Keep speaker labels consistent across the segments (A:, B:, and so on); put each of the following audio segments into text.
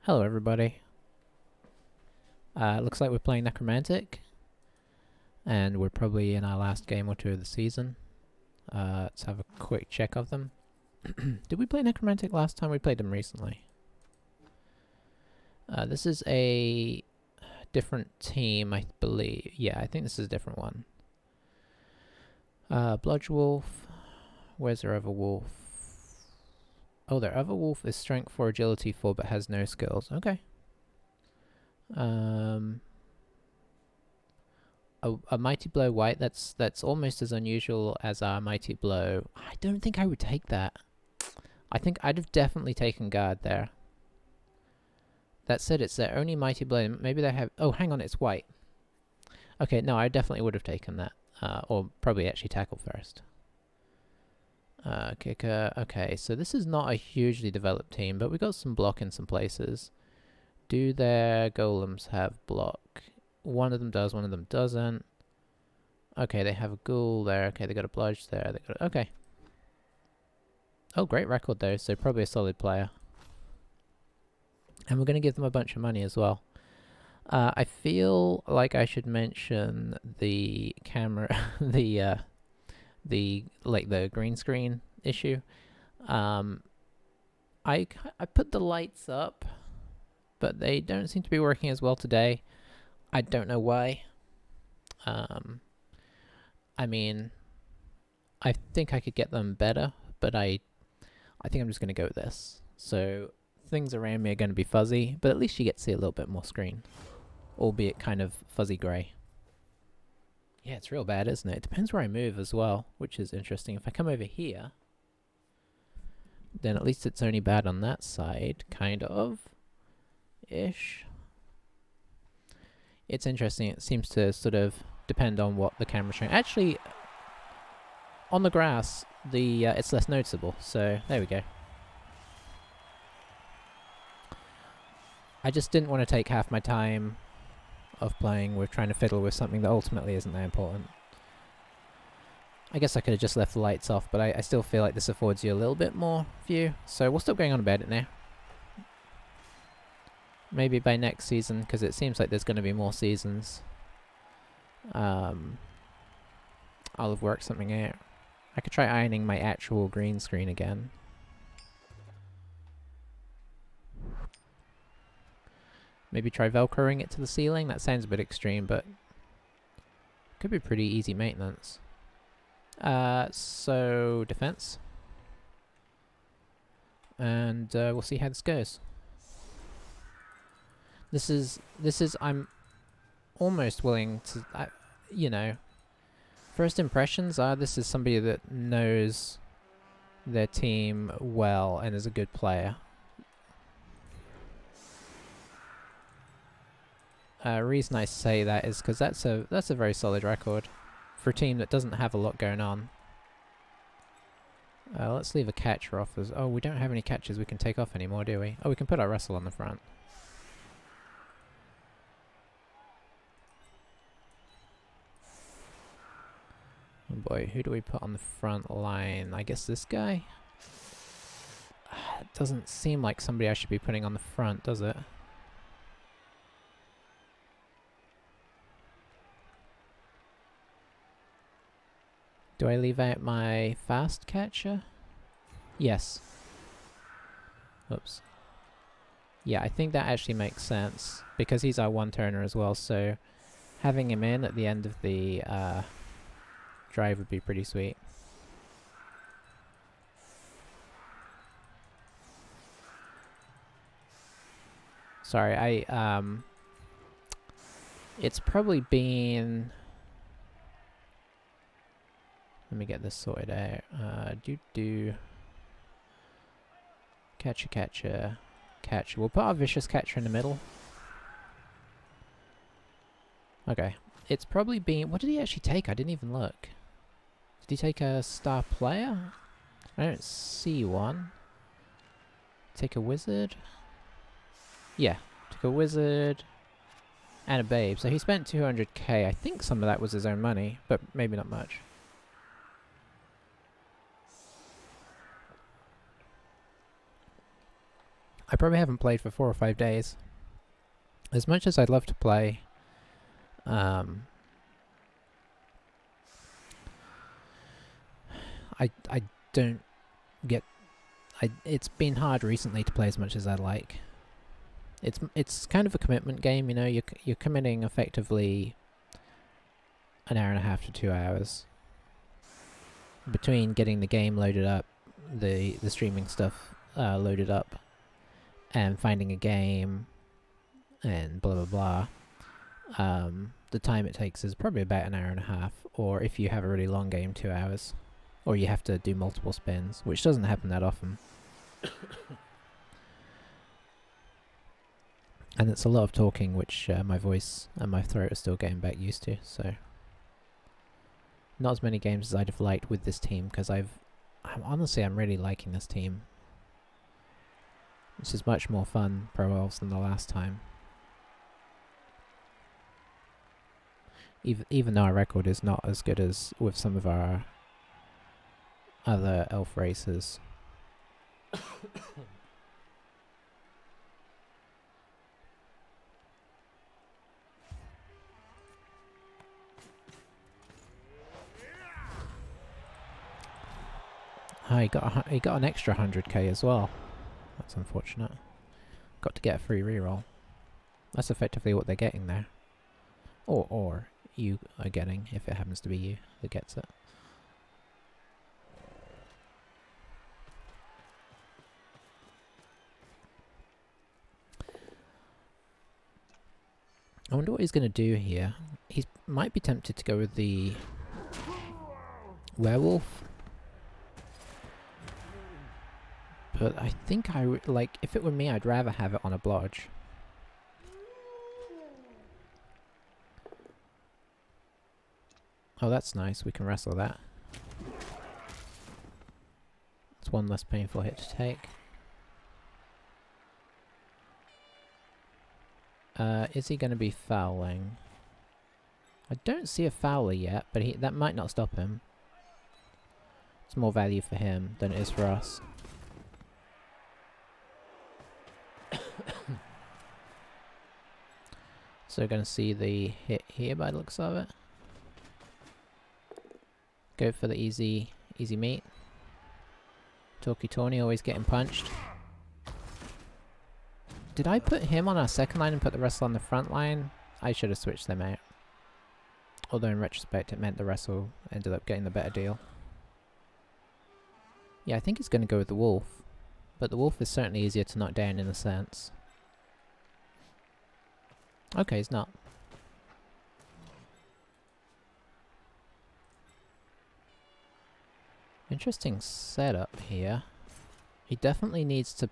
A: Hello everybody. Looks like we're playing Necromantic, and we're probably in our last game or two of the season. Let's have a quick check of them. Did we play Necromantic last time? We played them recently. This is a different team, I believe. Yeah, I think this is a different one. Bludge Wolf. Where's their other wolf? Oh, their other wolf is strength 4, agility 4, but has no skills. Okay. A Mighty Blow white, that's almost as unusual as our Mighty Blow. I don't think I would take that. I think I'd have definitely taken guard there. That said, it's their only Mighty Blow. Maybe they have... Oh, hang on, it's white. Okay, no, I definitely would have taken that. Or probably actually tackle first. Kicker. Okay, so this is not a hugely developed team, but we got some block in some places. Do their golems have block? One of them does, one of them doesn't. Okay, they have a ghoul there. Okay, they got a bludge there. They got okay. Oh, great record though, so probably a solid player. And we're going to give them a bunch of money as well. I feel like I should mention the camera, the green screen issue. I put the lights up, but they don't seem to be working as well today. I don't know why. I mean, I think I could get them better, but I think I'm just going to go with this. So things around me are going to be fuzzy, but at least you get to see a little bit more screen, albeit kind of fuzzy grey. Yeah, it's real bad, isn't it? It depends where I move as well, which is interesting. If I come over here, then at least it's only bad on that side, kind of, ish. It's interesting. It seems to sort of depend on what the camera's showing. Actually, on the grass, it's less noticeable. So there we go. I just didn't want to take half my time of playing with trying to fiddle with something that ultimately isn't that important. I guess I could have just left the lights off, but I still feel like this affords you a little bit more view. So we'll stop going on about it now. Maybe by next season, because it seems like there's going to be more seasons. I'll have worked something out. I could try ironing my actual green screen again. Maybe try velcroing it to the ceiling. That sounds a bit extreme, but could be pretty easy maintenance. So defense. And we'll see how this goes. This is I'm almost willing to, you know, first impressions are this is somebody that knows their team well and is a good player. Reason I say that is because that's a very solid record for a team that doesn't have a lot going on. Let's leave a catcher off. Oh, we don't have any catchers we can take off anymore, do we? Oh, we can put our Russell on the front. Oh boy, who do we put on the front line? I guess this guy? It doesn't seem like somebody I should be putting on the front, does it? Do I leave out my fast catcher? Yes. Oops. Yeah, I think that actually makes sense, because he's our one-turner as well, so having him in at the end of the drive would be pretty sweet. Sorry, it's probably been... Let me get this sorted out. Catcher. We'll put our vicious catcher in the middle. Okay. It's probably been... What did he actually take? I didn't even look. Did he take a star player? I don't see one. Take a wizard? Yeah. Took a wizard. And a babe. So he spent 200k. I think some of that was his own money, but maybe not much. I probably haven't played for 4 or 5 days. As much as I'd love to play, I don't get. It's been hard recently to play as much as I'd like. It's kind of a commitment game, you know. You're committing effectively an hour and a half to 2 hours between getting the game loaded up, the streaming stuff loaded up, and finding a game, and blah blah blah. The time it takes is probably about an hour and a half, or if you have a really long game, 2 hours, or you have to do multiple spins, which doesn't happen that often. And it's a lot of talking, which my voice and my throat are still getting back used to, so not as many games as I'd have liked with this team, because I'm really liking this team. This is much more fun, Pro Elves, than the last time. Even though our record is not as good as with some of our other elf races. He got an extra 100k as well. That's unfortunate. Got to get a free reroll. That's effectively what they're getting there. Or you are getting, if it happens to be you that gets it. I wonder what he's going to do here. He might be tempted to go with the werewolf. But I think like, if it were me, I'd rather have it on a blodge. Oh, that's nice. We can wrestle that. It's one less painful hit to take. Is he going to be fouling? I don't see a fouler yet, but that might not stop him. It's more value for him than it is for us. So we're going to see the hit here by the looks of it. Go for the easy meat. Talkie Tawny always getting punched. Did I put him on our second line and put the wrestle on the front line? I should have switched them out. Although in retrospect it meant the wrestle ended up getting the better deal. Yeah, I think he's going to go with the wolf. But the wolf is certainly easier to knock down in a sense. Okay, he's not. Interesting setup here. He definitely needs to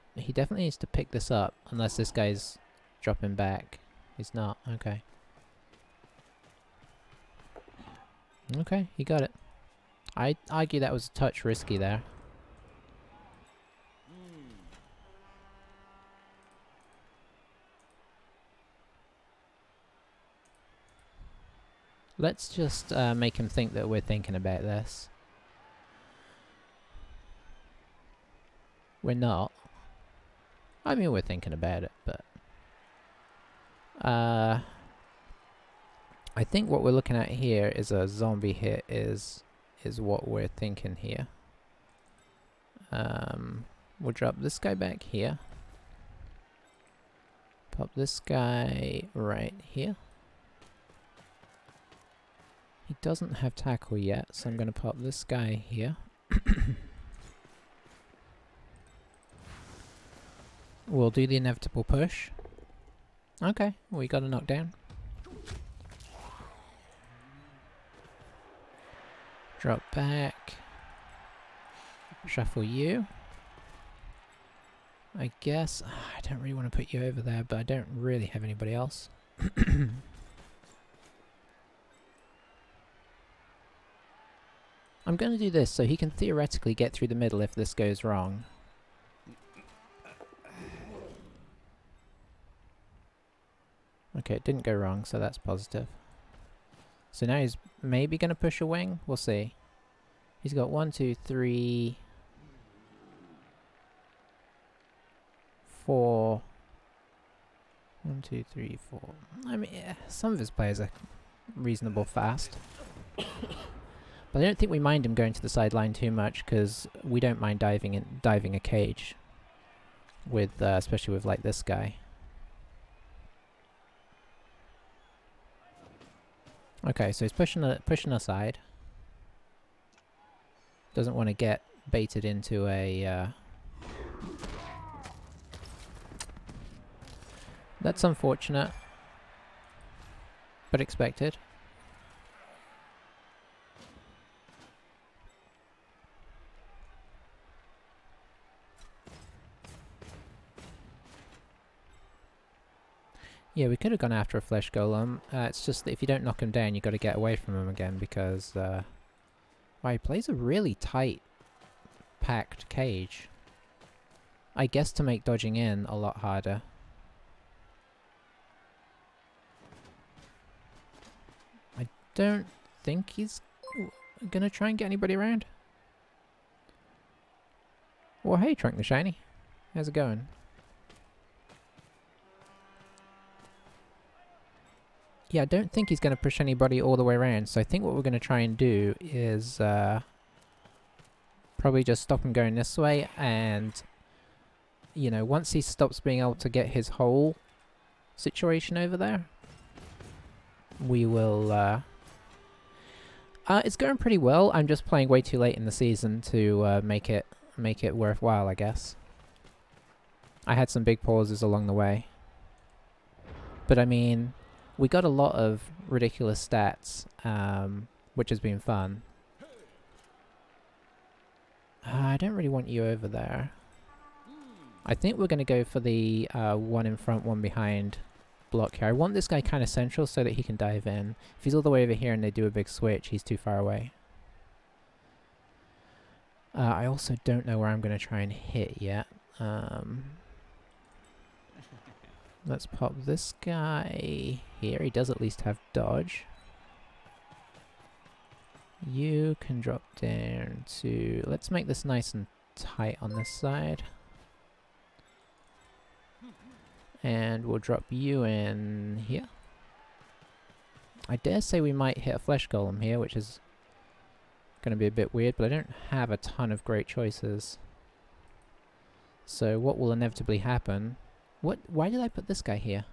A: pick this up unless this guy's dropping back. He's not. Okay. Okay, he got it. I'd argue that was a touch risky there. Let's just make him think that we're thinking about this. We're not. I mean, we're thinking about it, but I think what we're looking at here is a zombie hit is what we're thinking here. We'll drop this guy back here. Pop this guy right here. He doesn't have tackle yet, so I'm going to pop this guy here. We'll do the inevitable push. Okay, we got a knockdown. Drop back. Shuffle you. I guess I don't really want to put you over there, but I don't really have anybody else. I'm going to do this so he can theoretically get through the middle if this goes wrong. Okay, it didn't go wrong, so that's positive. So now he's maybe going to push a wing. We'll see. He's got 1, 2, 3, 4. 1, 2, 3, 4. I mean, yeah, some of his players are reasonable fast. But I don't think we mind him going to the sideline too much, because we don't mind diving a cage. With especially with like this guy. Okay, so he's pushing aside. Doesn't want to get baited into a... That's unfortunate. But expected. Yeah, we could have gone after a flesh golem. It's just that if you don't knock him down, you've got to get away from him again, because wow, he plays a really tight, packed cage. I guess to make dodging in a lot harder. I don't think he's gonna try and get anybody around. Well, hey, Trunk the Shiny. How's it going? Yeah, I don't think he's going to push anybody all the way around, so I think what we're going to try and do is probably just stop him going this way, and, you know, once he stops being able to get his whole situation over there, we will... it's going pretty well. I'm just playing way too late in the season to make it worthwhile, I guess. I had some big pauses along the way. But I mean... We got a lot of ridiculous stats, which has been fun. I don't really want you over there. I think we're going to go for the one in front, one behind block here. I want this guy kind of central so that he can dive in. If he's all the way over here and they do a big switch, he's too far away. I also don't know where I'm going to try and hit yet. Let's pop this guy here. He does at least have dodge. You can drop down to... Let's make this nice and tight on this side. And we'll drop you in here. I dare say we might hit a flesh golem here, which is going to be a bit weird, but I don't have a ton of great choices. So what will inevitably happen... Why did I put this guy here?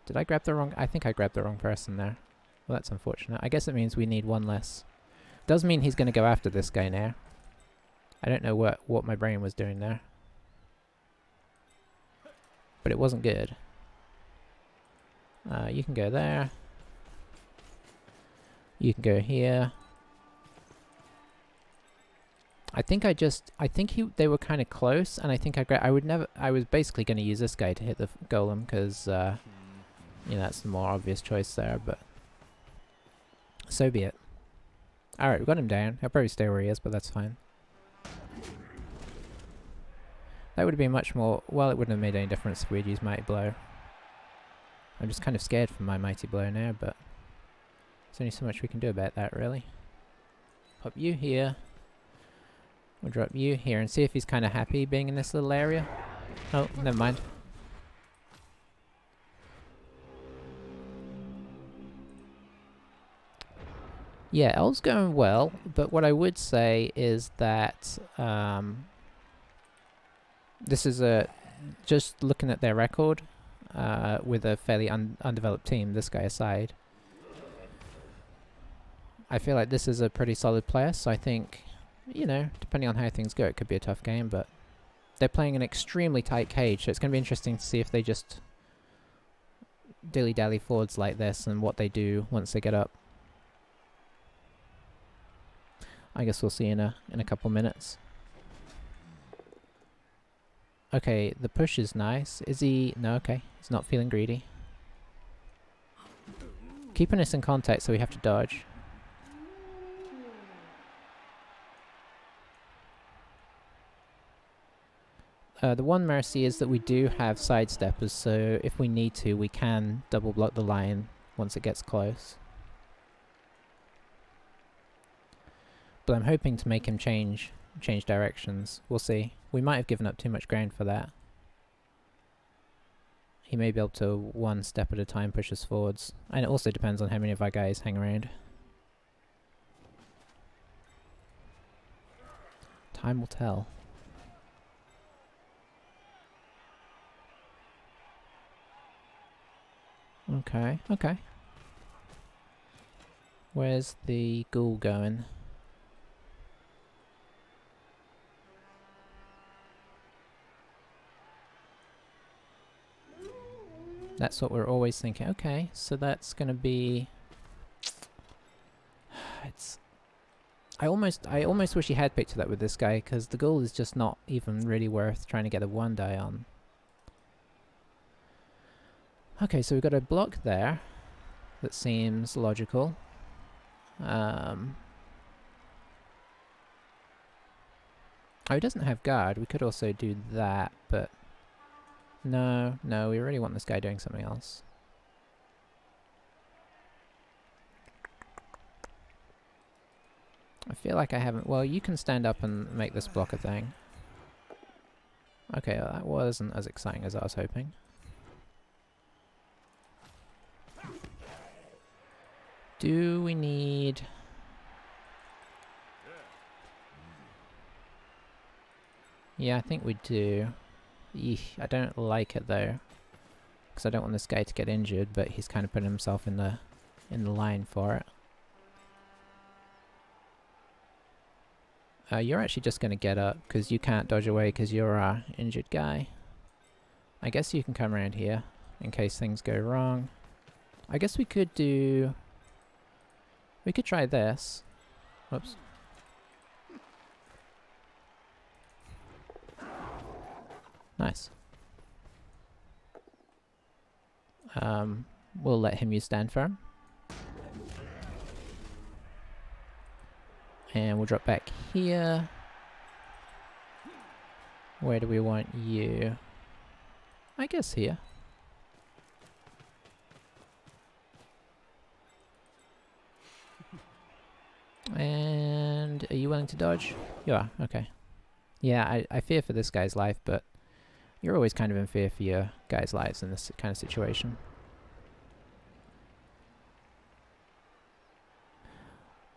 A: Did I grab the wrong... I think I grabbed the wrong person there. Well, that's unfortunate. I guess it means we need one less. Does mean he's going to go after this guy now. I don't know what my brain was doing there. But it wasn't good. You can go there. You can go here. I think they were kind of close, and I think I was basically going to use this guy to hit the golem, because, you know, that's the more obvious choice there, but so be it. Alright, we got him down. He'll probably stay where he is, but that's fine. That would have been much more... Well, it wouldn't have made any difference if we'd used Mighty Blow. I'm just kind of scared for my Mighty Blow now, but there's only so much we can do about that, really. Pop you here. We'll drop you here and see if he's kind of happy being in this little area. Oh, never mind. Yeah, L's going well, but what I would say is that this is just looking at their record with a fairly undeveloped team, this guy aside. I feel like this is a pretty solid player, so I think, you know, depending on how things go, it could be a tough game, but they're playing an extremely tight cage, so it's going to be interesting to see if they just dilly-dally forwards like this and what they do once they get up. I guess we'll see in a couple minutes. Okay, the push is nice. Is he... No, okay. He's not feeling greedy. Keeping us in contact so we have to dodge. The one mercy is that we do have sidesteppers, so if we need to, we can double block the line once it gets close. But I'm hoping to make him change directions. We'll see. We might have given up too much ground for that. he may be able to one step at a time push us forwards. And it also depends on how many of our guys hang around. Time will tell. Okay, okay. Where's the ghoul going? That's what we're always thinking. Okay, so that's gonna be... It's... I almost wish he had picked it up with this guy, because the ghoul is just not even really worth trying to get a 1 die on. Okay, so we've got a block there. That seems logical. Oh, he doesn't have guard. We could also do that, but... No, we really want this guy doing something else. I feel like I haven't... Well, you can stand up and make this block a thing. Okay, well, that wasn't as exciting as I was hoping. Do we need... Yeah, I think we do. Eesh, I don't like it though, because I don't want this guy to get injured, but he's kind of putting himself in the line for it. You're actually just going to get up, because you can't dodge away because you're our injured guy. I guess you can come around here, in case things go wrong. I guess we could do... We could try this. Whoops. Nice. We'll let him use stand firm. And we'll drop back here. Where do we want you? I guess here. And are you willing to dodge? You are, okay. Yeah, I fear for this guy's life, but you're always kind of in fear for your guys' lives in this kind of situation.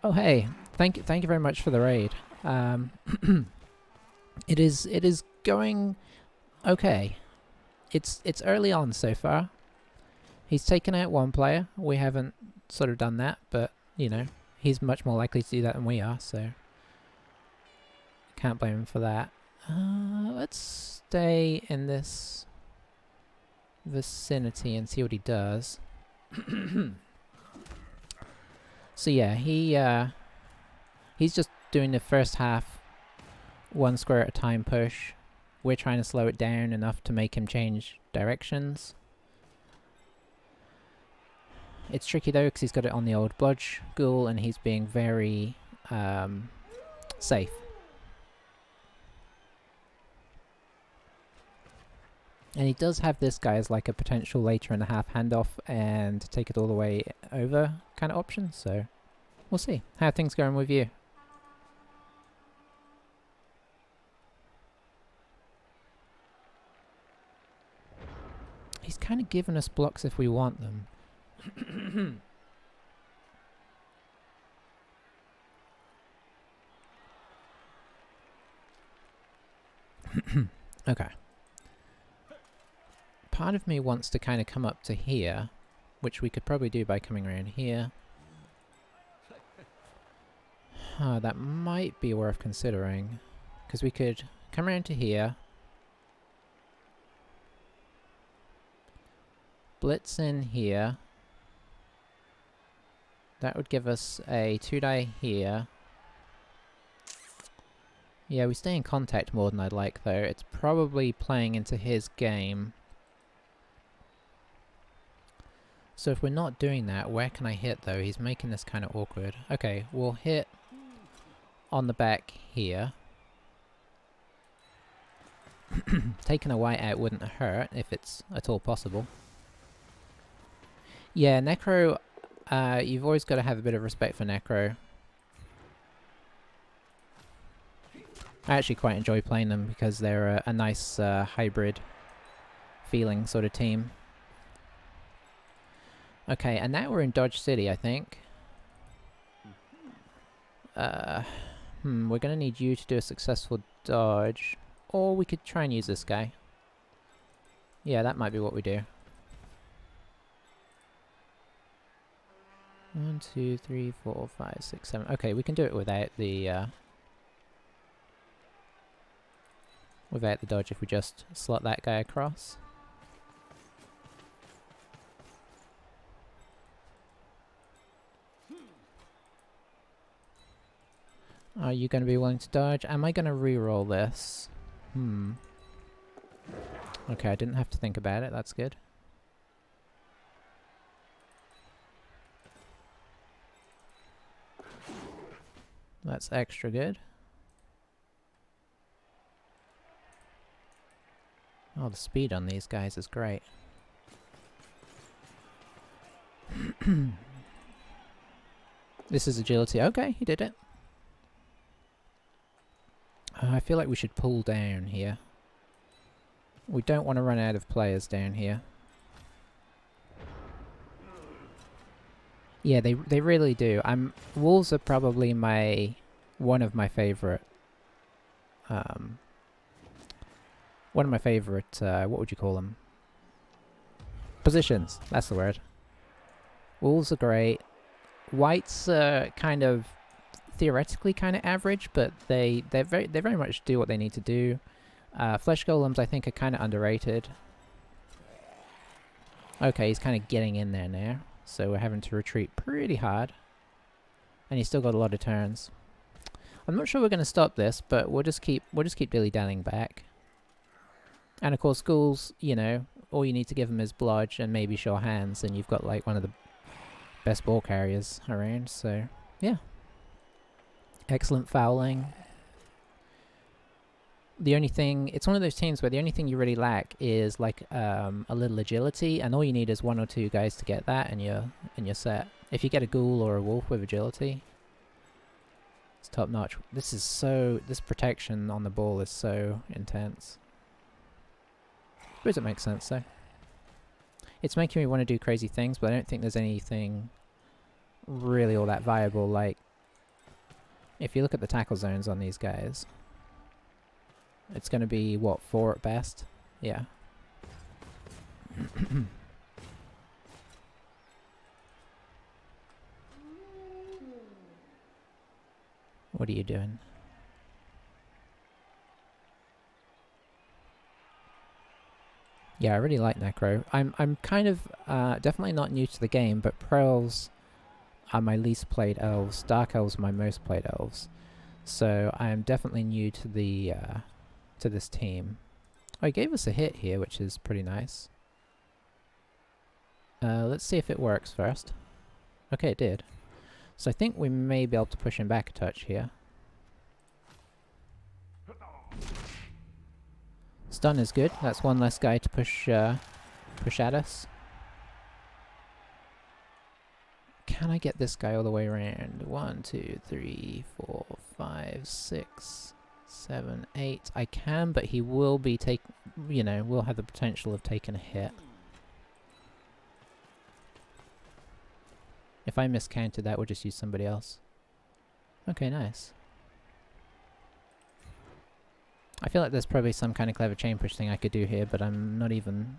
A: Oh hey, thank you very much for the raid. It is going okay. It's early on so far. He's taken out one player. We haven't sort of done that, but you know, he's much more likely to do that than we are, so can't blame him for that. Let's stay in this vicinity and see what he does. So yeah, he's just doing the first half 1 square at a time push. We're trying to slow it down enough to make him change directions. It's tricky though, because he's got it on the old bludge ghoul and he's being very safe. And he does have this guy as like a potential later in the half handoff and take it all the way over kind of option, so we'll see. How are things going with you? He's kind of given us blocks if we want them. Okay. Part of me wants to kind of come up to here, which we could probably do by coming around here. That might be worth considering, because we could come around to here, blitz in here. That would give us a 2 die here. Yeah, we stay in contact more than I'd like though. It's probably playing into his game. So if we're not doing that, where can I hit though? He's making this kind of awkward. Okay, we'll hit on the back here. Taking a white out wouldn't hurt if it's at all possible. Yeah, Necro, you've always got to have a bit of respect for Necro. I actually quite enjoy playing them because they're a nice hybrid feeling sort of team. Okay, and now we're in Dodge City, I think. We're gonna need you to do a successful dodge. Or we could try and use this guy. Yeah, that might be what we do. 1, 2, 3, 4, 5, 6, 7. Okay, we can do it without the dodge if we just slot that guy across. Are you going to be willing to dodge? Am I going to re-roll this? Okay, I didn't have to think about it. That's good. That's extra good. Oh, the speed on these guys is great. This is agility. Okay, he did it. I feel like we should pull down here. We don't want to run out of players down here. Yeah, they really do. Wolves are probably one of my favorite. One of my favorite. What would you call them? Positions. That's the word. Wolves are great. Whites are kind of theoretically kind of average, but they very much do what they need to do. Flesh golems I think are kind of underrated. Okay, he's kind of getting in there now, so we're having to retreat pretty hard, and he's still got a lot of turns. I'm not sure we're going to stop this, but we'll just keep dilly-dallying back. And of course, ghouls, you know, all you need to give them is blodge and maybe sure hands, and you've got like one of the best ball carriers around. So yeah. Excellent fouling. The only thing, it's one of those teams where the only thing you really lack is like a little agility, and all you need is 1 or 2 guys to get that, and you're set. If you get a ghoul or a wolf with agility, it's top notch. This protection on the ball is so intense. I suppose it makes sense though. It's making me want to do crazy things, but I don't think there's anything really all that viable. Like, if you look at the tackle zones on these guys, it's going to be, what, 4 at best? Yeah. What are you doing? Yeah, I really like Necro. I'm kind of definitely not new to the game, but Pro Elves are my least played elves. Dark Elves are my most played elves. So I am definitely new to the to this team. Oh, he gave us a hit here, which is pretty nice. Let's see if it works first. Okay, it did. So I think we may be able to push him back a touch here. Stun is good. That's one less guy to push at us. Can I get this guy all the way around? 1, 2, 3, 4, 5, 6, 7, 8. I can, but he will be will have the potential of taking a hit. If I miscounted that, we'll just use somebody else. Okay, nice. I feel like there's probably some kind of clever chain push thing I could do here, but I'm not even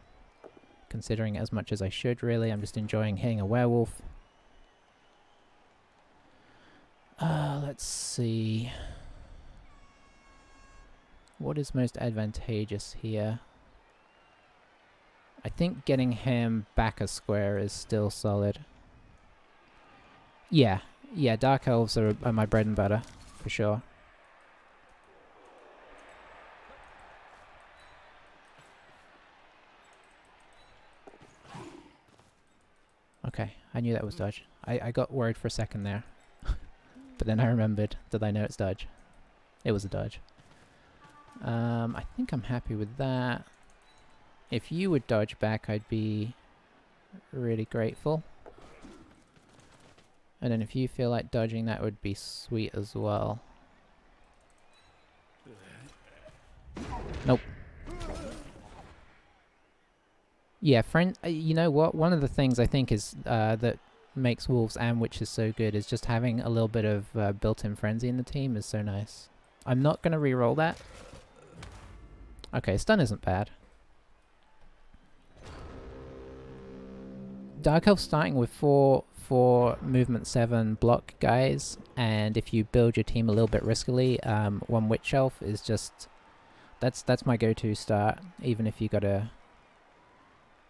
A: considering it as much as I should, really. I'm just enjoying hitting a werewolf. Let's see. What is most advantageous here? I think getting him back a square is still solid. Yeah, Dark Elves are my bread and butter, for sure. Okay, I knew that was dodge. I got worried for a second there. But then I remembered that I know it's dodge. It was a dodge. I think I'm happy with that. If you would dodge back, I'd be really grateful. And then if you feel like dodging, that would be sweet as well. Nope. Yeah, you know what? One of the things I think is that makes wolves and witches so good is just having a little bit of built-in frenzy in the team is so nice. I'm not gonna re-roll that. Okay, stun isn't bad. Dark Elf starting with four movement 7 block guys, and if you build your team a little bit riskily, one Witch Elf is just that's my go-to start. Even if you gotta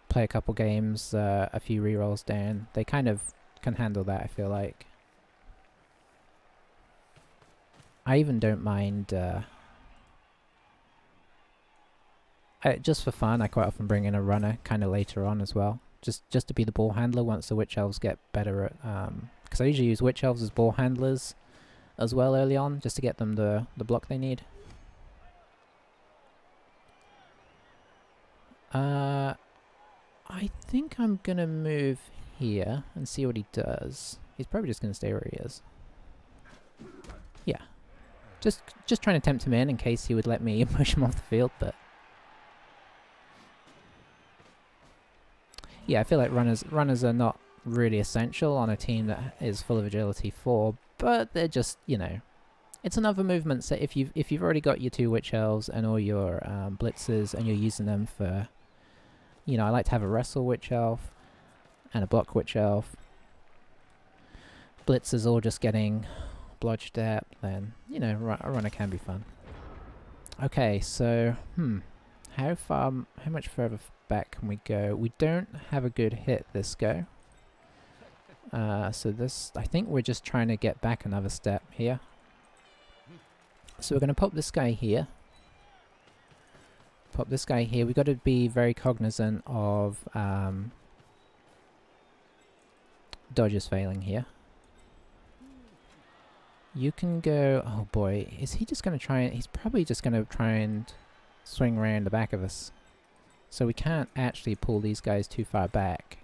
A: play a couple games, a few rerolls down, they kind of can handle that. I feel like. I even don't mind. Just for fun, I quite often bring in a runner kind of later on as well. Just to be the ball handler once the witch elves get better at because I usually use witch elves as ball handlers as well early on, just to get them the block they need. I think I'm gonna move here and see what he does. He's probably just gonna stay where he is. Yeah, just trying to tempt him in case he would let me push him off the field, but. Yeah, I feel like runners are not really essential on a team that is full of agility 4, but they're just, you know, it's another movement set. If you've already got your 2 witch elves and all your blitzers and you're using them for, you know, I like to have a wrestle witch elf and a block witch elf. Blitzers all just getting blodged at, then, you know, a runner can be fun. Okay, so, how much further back can we go? We don't have a good hit this go. So this, I think we're just trying to get back another step here. So we're going to pop this guy here. Pop this guy here. We've got to be very cognizant of dodges failing here. You can go... Oh boy, is he just going to try and... He's probably just going to try and swing around the back of us. So we can't actually pull these guys too far back.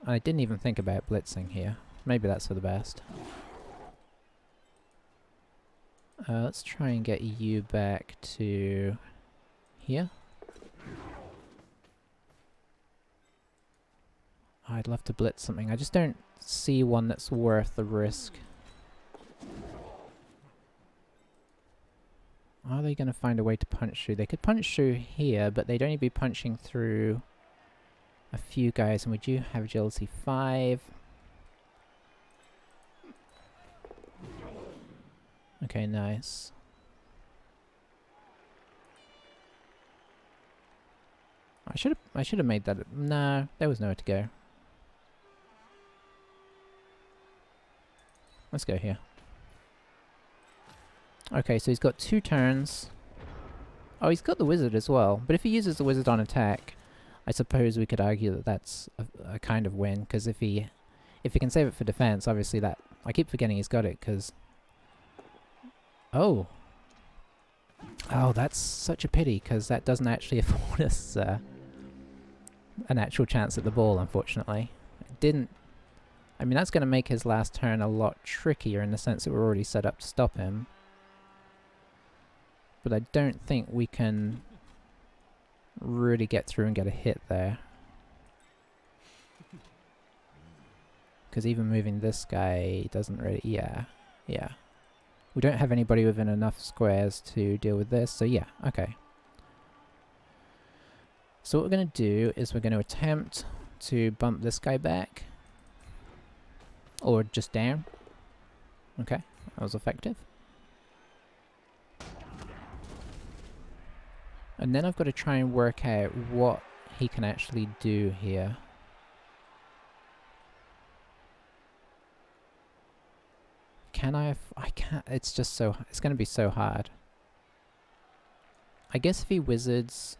A: I didn't even think about blitzing here. Maybe that's for the best. Let's try and get you back to here. I'd love to blitz something. I just don't see one that's worth the risk. Are they going to find a way to punch through? They could punch through here, but they'd only be punching through a few guys, and we do have agility 5. Okay, nice. I should have made that. No, there was nowhere to go. Let's go here. Okay, so he's got 2 turns. Oh, he's got the wizard as well. But if he uses the wizard on attack, I suppose we could argue that that's a kind of win. Because if he can save it for defense, obviously that... I keep forgetting he's got it, because... Oh! Oh, that's such a pity, because that doesn't actually afford us an actual chance at the ball, unfortunately. It didn't... I mean, that's going to make his last turn a lot trickier in the sense that we're already set up to stop him. But I don't think we can really get through and get a hit there. Because even moving this guy doesn't really... Yeah. We don't have anybody within enough squares to deal with this, so yeah, okay. So what we're going to do is we're going to attempt to bump this guy back. Or just down. Okay, that was effective. And then I've got to try and work out what he can actually do here. Can I can't, it's just so, it's going to be so hard. I guess if he wizards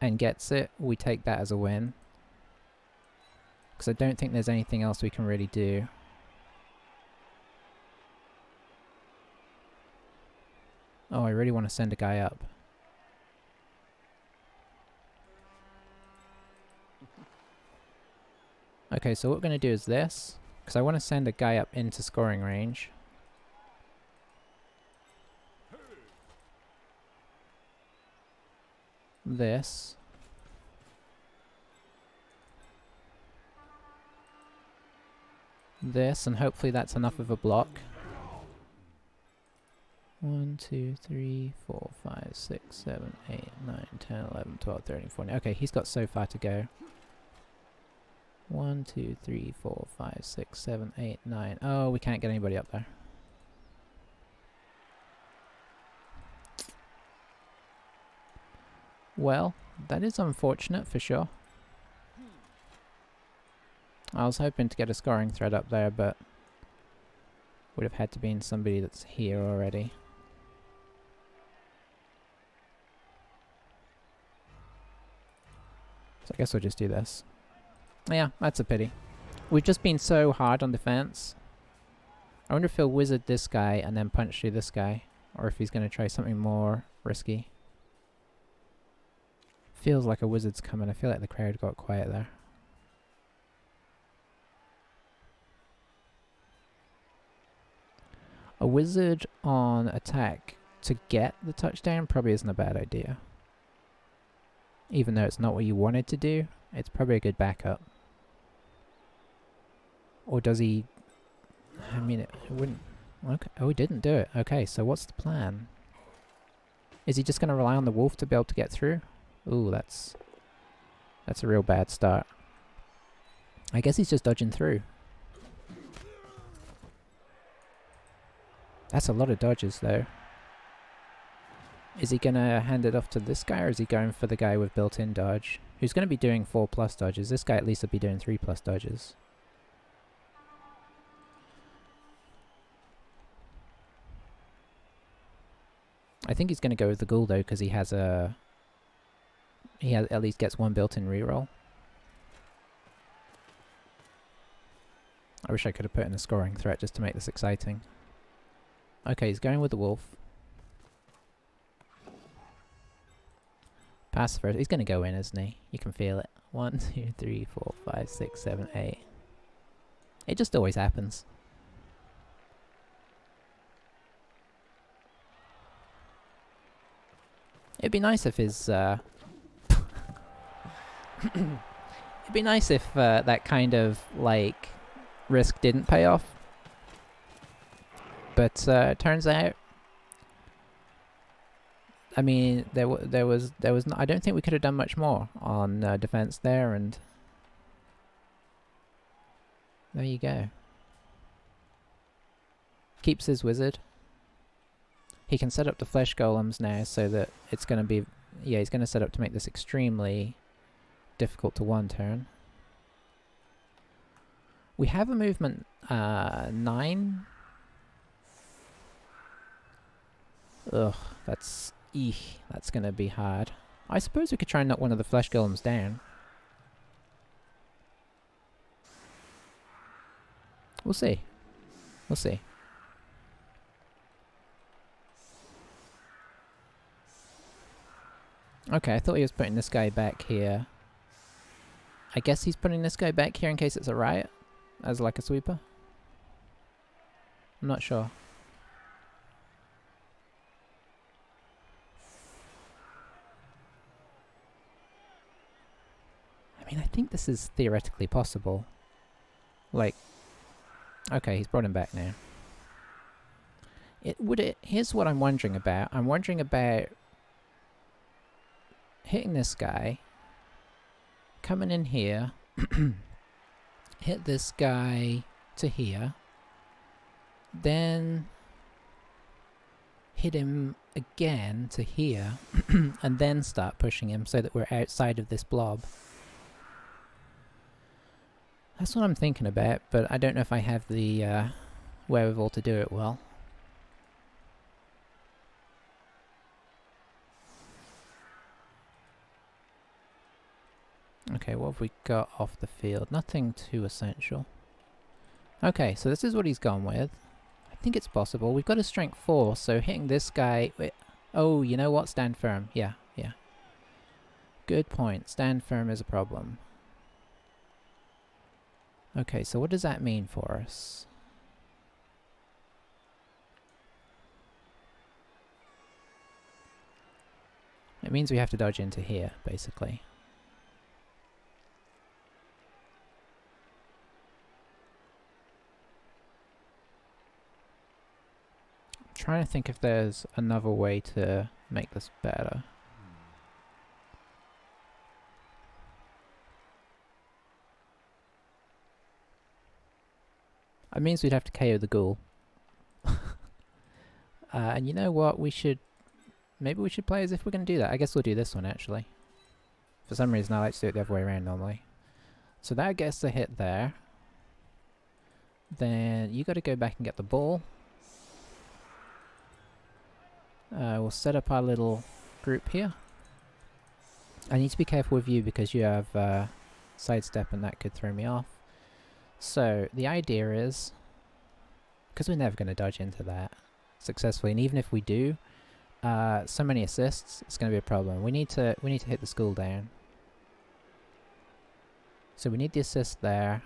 A: and gets it, we take that as a win. Because I don't think there's anything else we can really do. Oh, I really want to send a guy up. Okay, so what we're going to do is this, because I want to send a guy up into scoring range. this. This, and hopefully that's enough of a block. 1, 2, 3, 4, 5, 6, 7, 8, 9, 10, 11, 12, 13, 14. Okay, he's got so far to go. 1, 2, 3, 4, 5, 6, 7, 8, 9. Oh, we can't get anybody up there. Well, that is unfortunate for sure. I was hoping to get a scoring thread up there, but would have had to be in somebody that's here already. So I guess we'll just do this. Yeah, that's a pity. We've just been so hard on defense. I wonder if he'll wizard this guy and then punch through this guy, or if he's going to try something more risky. Feels like a wizard's coming. I feel like the crowd got quiet there. A wizard on attack to get the touchdown probably isn't a bad idea. Even though it's not what you wanted to do, it's probably a good backup. Or does he... I mean, it wouldn't... Okay. Oh, he didn't do it. Okay, so what's the plan? Is he just going to rely on the wolf to be able to get through? Ooh, that's a real bad start. I guess he's just dodging through. That's a lot of dodges, though. Is he going to hand it off to this guy, or is he going for the guy with built-in dodge? Who's going to be doing 4+ dodges? This guy at least will be doing 3+ dodges. I think he's going to go with the ghoul, though, because he has a... He has, at least gets one built-in reroll. I wish I could have put in a scoring threat just to make this exciting. Okay, he's going with the wolf. Pass first. He's going to go in, isn't he? You can feel it. 1, 2, 3, 4, 5, 6, 7, 8. It just always happens. It'd be nice if his... It'd be nice if that kind of, like, risk didn't pay off. But it turns out, I mean, there was I don't think we could have done much more on defense there, and there you go. Keeps his wizard. He can set up the flesh golems now, so that it's going to be, yeah, he's going to set up to make this extremely difficult to one turn. We have a movement 9. Ugh, that's gonna be hard. I suppose we could try and knock one of the flesh golems down. We'll see. We'll see. Okay, I thought he was putting this guy back here. I guess he's putting this guy back here in case it's a riot, as like a sweeper. I'm not sure. I mean, I think this is theoretically possible. Like, okay, he's brought him back now. Here's what I'm wondering about. I'm wondering about hitting this guy, coming in here, hit this guy to here, then hit him again to here, and then start pushing him so that we're outside of this blob. That's what I'm thinking about, but I don't know if I have the wherewithal to do it well. Okay, what have we got off the field? Nothing too essential. Okay, so this is what he's gone with. I think it's possible. We've got a strength 4, so hitting this guy... Oh, you know what? Stand firm. Yeah, yeah. Good point. Stand firm is a problem. Okay, so what does that mean for us? It It means we have to dodge into here, basically. I'm trying to think if there's another way to make this better. It means we'd have to KO the ghoul. And you know what? Maybe we should play as if we're going to do that. I guess we'll do this one, actually. For some reason, I like to do it the other way around normally. So that gets the hit there. Then you got to go back and get the ball. We'll set up our little group here. I need to be careful with you because you have sidestep and that could throw me off. So the idea is, because we're never going to dodge into that successfully, and even if we do, so many assists, it's going to be a problem. We need to hit the school down. So we need the assist there.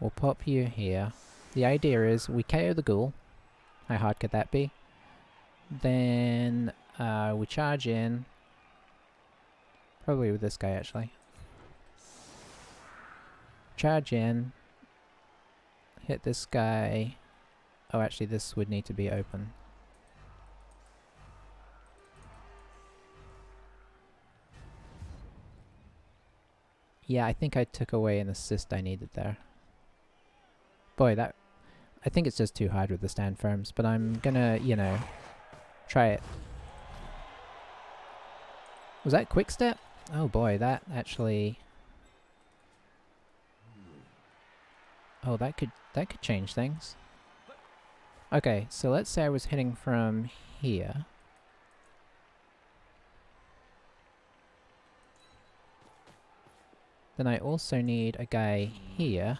A: We'll pop you here. The idea is we KO the ghoul. How hard could that be? Then we charge in. Probably with this guy, actually. Charge in. Hit this guy. Oh, actually, this would need to be open. Yeah, I think I took away an assist I needed there. Boy, I think it's just too hard with the stand firms, but I'm gonna, you know, try it. Was that quick step? Oh boy, that actually... Oh, that could change things. Okay, so let's say I was hitting from here. Then I also need a guy here.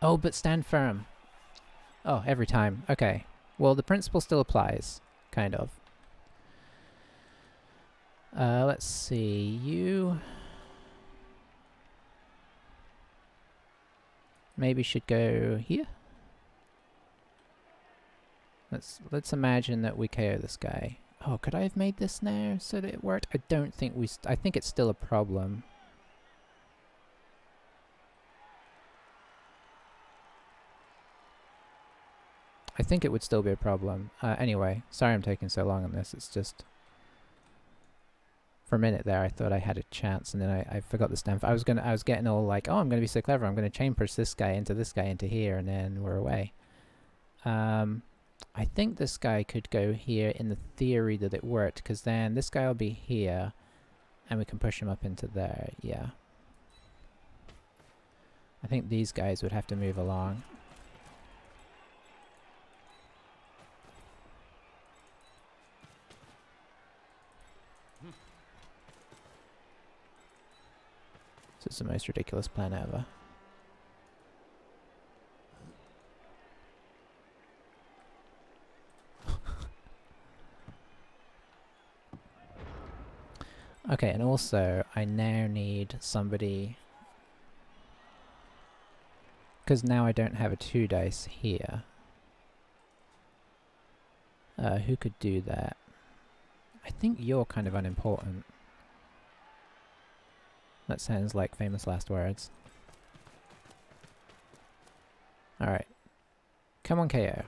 A: Oh, but stand firm. Oh, every time. Okay. Well, the principle still applies. Kind of. Let's see. You... maybe should go here? Let's imagine that we KO this guy. Oh, could I have made this now so that it worked? I don't think we... I think it's still a problem. I think it would still be a problem. Anyway, sorry I'm taking so long on this. It's just... for a minute there, I thought I had a chance, and then I forgot the stem. I was getting all like, oh, I'm gonna be so clever. I'm gonna chain push this guy into here, and then we're away. I think this guy could go here in the theory that it worked, because then this guy will be here, and we can push him up into there. Yeah. I think these guys would have to move along. This is the most ridiculous plan ever. Okay, and also, I now need somebody... because now I don't have a 2 dice here. Who could do that? I think you're kind of unimportant. That sounds like famous last words. Alright. Come on, KO.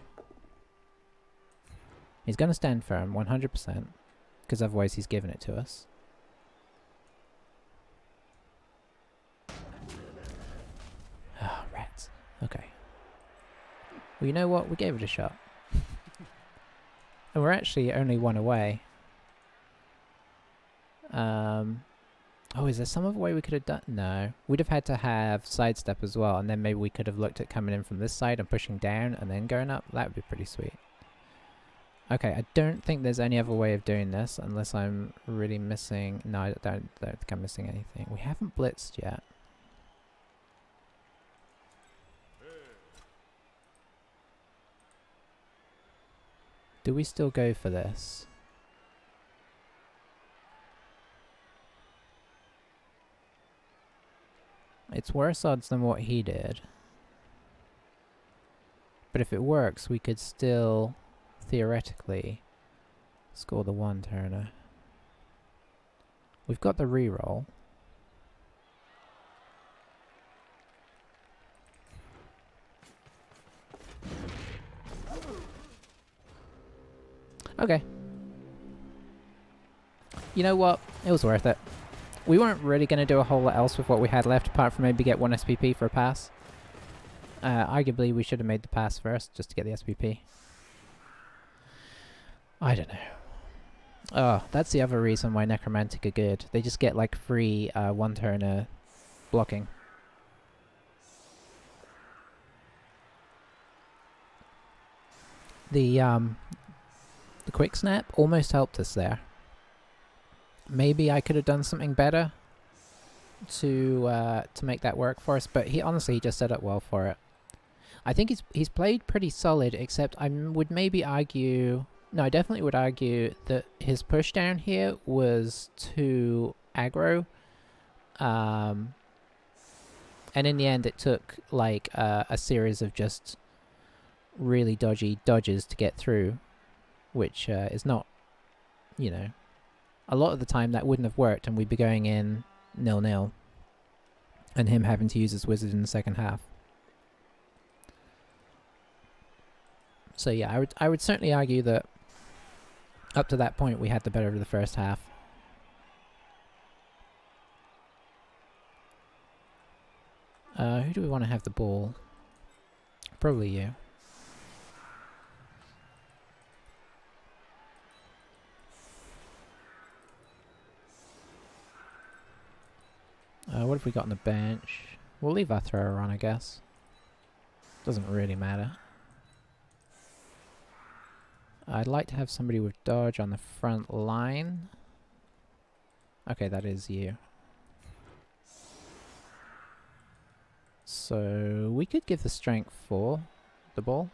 A: He's gonna stand firm, 100%. Because otherwise he's giving it to us. Ah, rats. Okay. Well, you know what? We gave it a shot. And we're actually only 1 away. Oh, is there some other way we could have done? No. We'd have had to have sidestep as well, and then maybe we could have looked at coming in from this side and pushing down and then going up. That would be pretty sweet. Okay, I don't think there's any other way of doing this unless I'm really missing... no, I don't think I'm missing anything. We haven't blitzed yet. Do we still go for this? It's worse odds than what he did. But if it works, we could still, theoretically, score the one-turner. We've got the reroll. Okay. You know what? It was worth it. We weren't really going to do a whole lot else with what we had left, apart from maybe get one SPP for a pass. Arguably, we should have made the pass first, just to get the SPP. I don't know. Oh, that's the other reason why Necromantic are good. They just get, like, free one-turner blocking. The quick snap almost helped us there. Maybe I could have done something better to make that work for us, but he just set up well for it. I think he's played pretty solid, except I would maybe argue... No, I definitely would argue that his push down here was too aggro. And in the end it took like a series of just really dodgy dodges to get through, which is not, you know, a lot of the time that wouldn't have worked and we'd be going in 0-0 and him having to use his wizard in the second half. So yeah, I would certainly argue that up to that point we had the better of the first half. Who do we want to have the ball? Probably you. What have we got on the bench? We'll leave our thrower on, I guess. Doesn't really matter. I'd like to have somebody with dodge on the front line. Okay, that is you. So we could give the strength for the ball.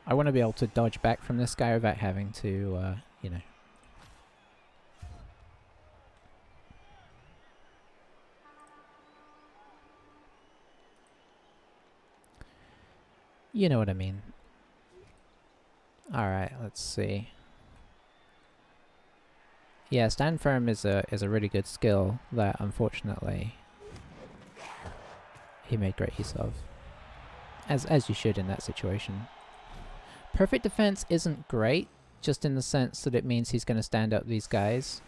A: I want to be able to dodge back from this guy without having to, you know. You know what I mean. Alright, let's see. Yeah, stand firm is a really good skill that unfortunately he made great use of. As you should in that situation. Perfect defense isn't great, just in the sense that it means he's going to stand up these guys,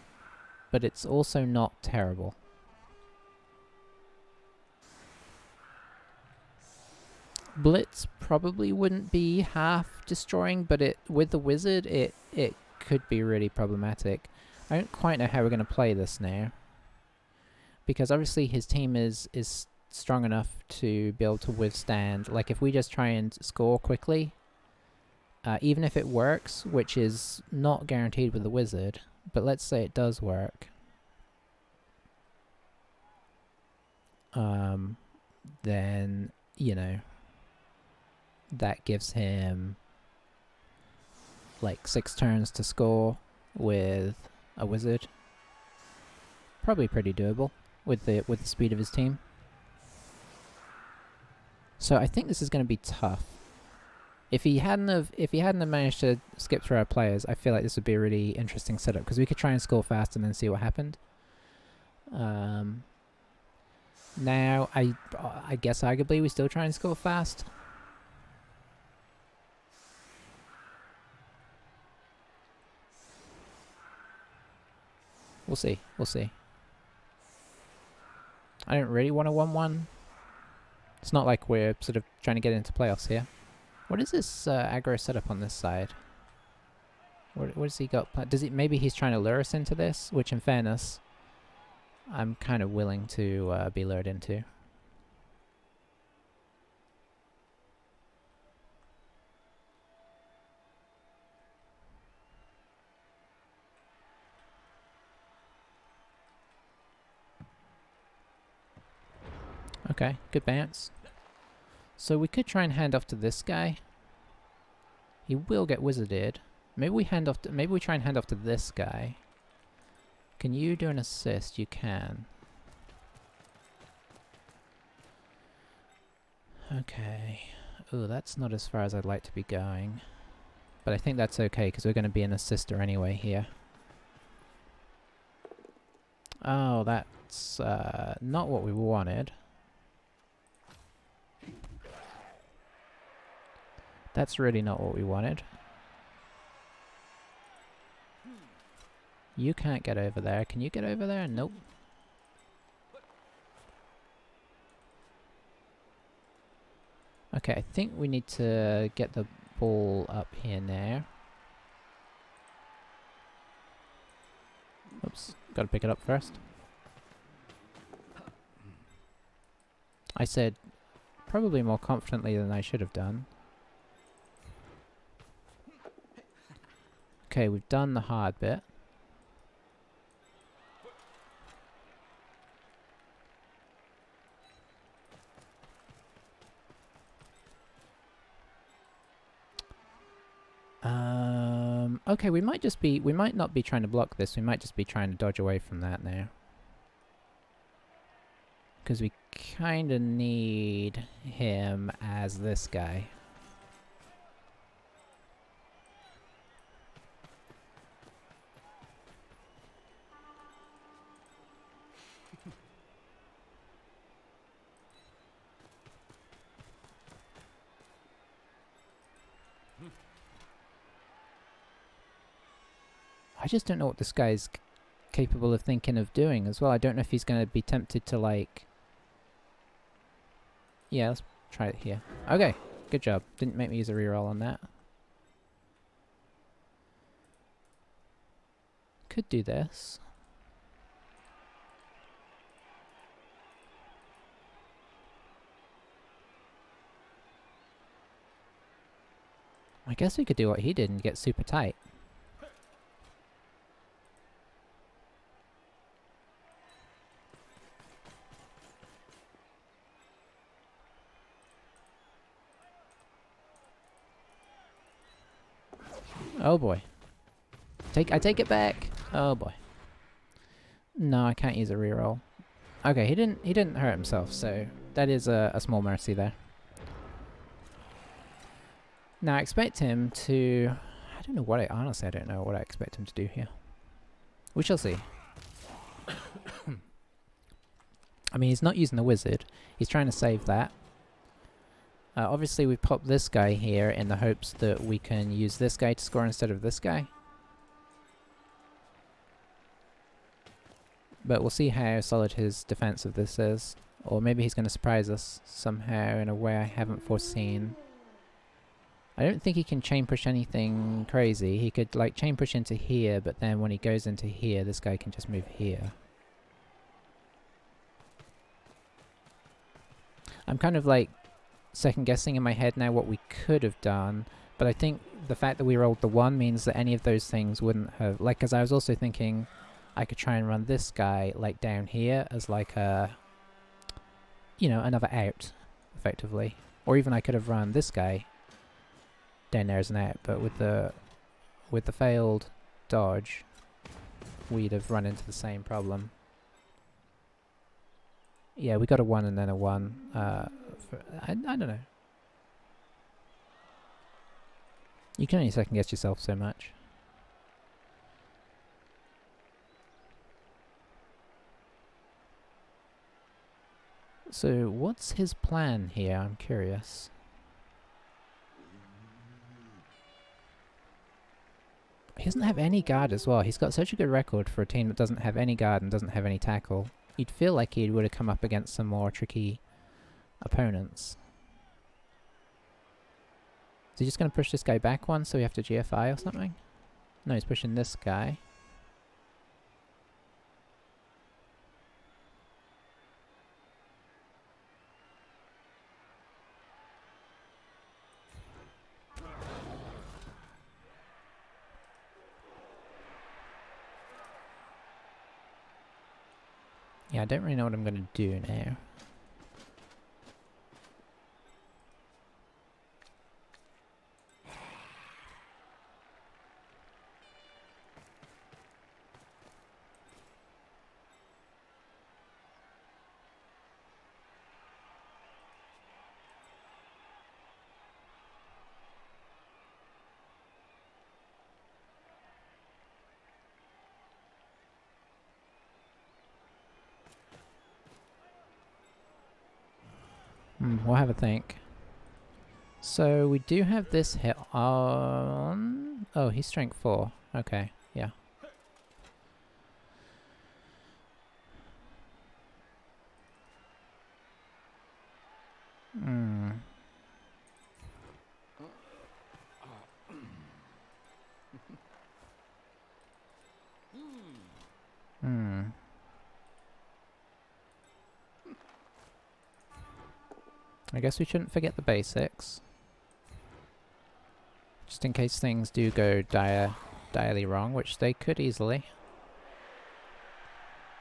A: but it's also not terrible. Blitz probably wouldn't be half destroying, but with the wizard it could be really problematic. I don't quite know how we're going to play this now, because obviously his team is strong enough to be able to withstand, like if we just try and score quickly, even if it works, which is not guaranteed with the wizard, but let's say it does work, then, you know, that gives him like 6 turns to score with a wizard. Probably pretty doable with the speed of his team. So I think this is going to be tough. If he hadn't have managed to skip through our players, I feel like this would be a really interesting setup, because we could try and score fast and then see what happened. Now I guess arguably we still try and score fast. We'll see. We'll see. I don't really want a 1-1. It's not like we're sort of trying to get into playoffs here. What is this aggro setup on this side? What has he got? Maybe he's trying to lure us into this, which in fairness, I'm kind of willing to be lured into. Okay, good bounce. So we could try and hand off to this guy. He will get wizarded. Maybe we try and hand off to this guy. Can you do an assist? You can. Okay. Ooh, that's not as far as I'd like to be going. But I think that's okay, because we're going to be an assister anyway here. Oh, that's not what we wanted. That's really not what we wanted. You can't get over there. Can you get over there? Nope. Okay, I think we need to get the ball up here now. Oops, gotta pick it up first. I said probably more confidently than I should have done. Okay, we've done the hard bit. Okay, we might not be trying to block this, we might just be trying to dodge away from that now. Because we kinda need him as this guy. I just don't know what this guy's capable of thinking of doing as well. I don't know if he's going to be tempted to, like... Yeah, let's try it here. Okay, good job. Didn't make me use a reroll on that. Could do this. I guess we could do what he did and get super tight. Oh boy. I take it back. Oh boy. No, I can't use a reroll. Okay, he didn't hurt himself, so that is a small mercy there. Now I expect him to... honestly I don't know what I expect him to do here. We shall see. I mean, he's not using the wizard. He's trying to save that. Obviously we've popped this guy here in the hopes that we can use this guy to score instead of this guy. But we'll see how solid his defense of this is. Or maybe he's going to surprise us somehow in a way I haven't foreseen. I don't think he can chain push anything crazy. He could like chain push into here, but then when he goes into here, this guy can just move here. I'm kind of like second guessing in my head now what we could have done, but I think the fact that we rolled the 1 means that any of those things wouldn't have, like, because I was also thinking I could try and run this guy like down here as like a, you know, another out effectively, or even I could have run this guy down there as an out, but with the failed dodge we'd have run into the same problem. Yeah, we got a 1 and then a 1. I don't know. You can only second guess yourself so much. So, what's his plan here? I'm curious. He doesn't have any guard as well. He's got such a good record for a team that doesn't have any guard and doesn't have any tackle. You'd feel like he would have come up against some more tricky opponents. Is he just going to push this guy back one so we have to GFI or something? No, he's pushing this guy. Yeah, I don't really know what I'm going to do now. We'll have a think. So we do have this hit on... Oh, he's strength 4. Okay, yeah. Hmm. I guess we shouldn't forget the basics. Just in case things do go direly wrong, which they could easily.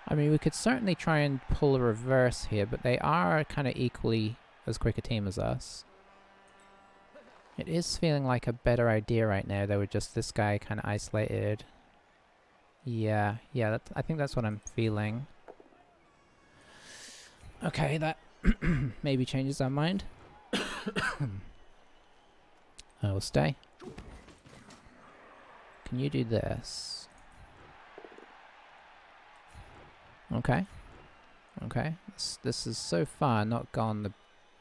A: I mean, we could certainly try and pull a reverse here, but they are kind of equally as quick a team as us. It is feeling like a better idea right now, though, with just this guy kind of isolated. Yeah, I think that's what I'm feeling. Okay, that maybe changes our mind. I will stay. Can you do this? Okay. Okay. This has so far not gone the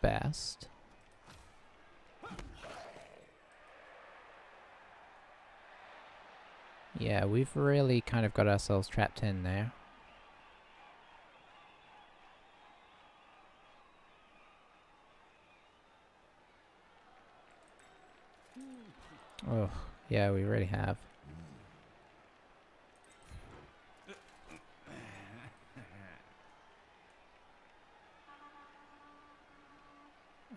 A: best. Yeah, we've really kind of got ourselves trapped in there. Oh, yeah, we really have.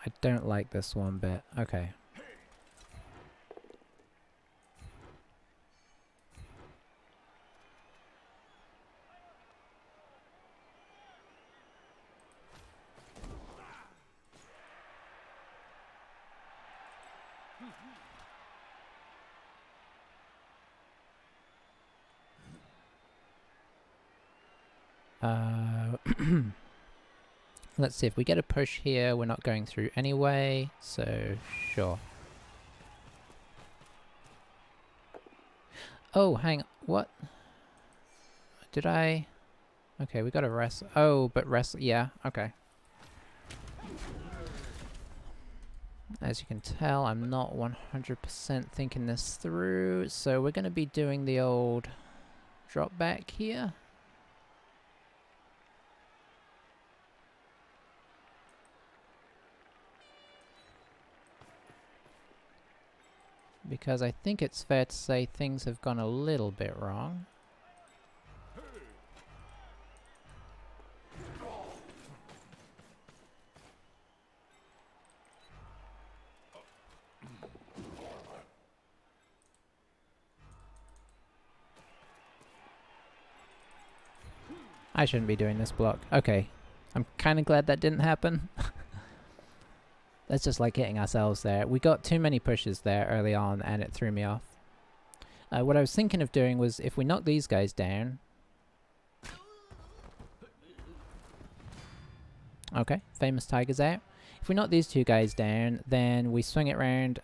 A: I don't like this one bit. Okay. Let's see, if we get a push here, we're not going through anyway, so sure. Oh, hang on, what? Did I? Okay, we got to rest. Oh, but rest, yeah, okay. As you can tell, I'm not 100% thinking this through, so we're going to be doing the old drop back here. Because I think it's fair to say things have gone a little bit wrong. I shouldn't be doing this block. Okay. I'm kind of glad that didn't happen. That's just like hitting ourselves there. We got too many pushes there early on and it threw me off. What I was thinking of doing was if we knock these guys down... Okay, famous tiger's out. If we knock these two guys down, then we swing it round...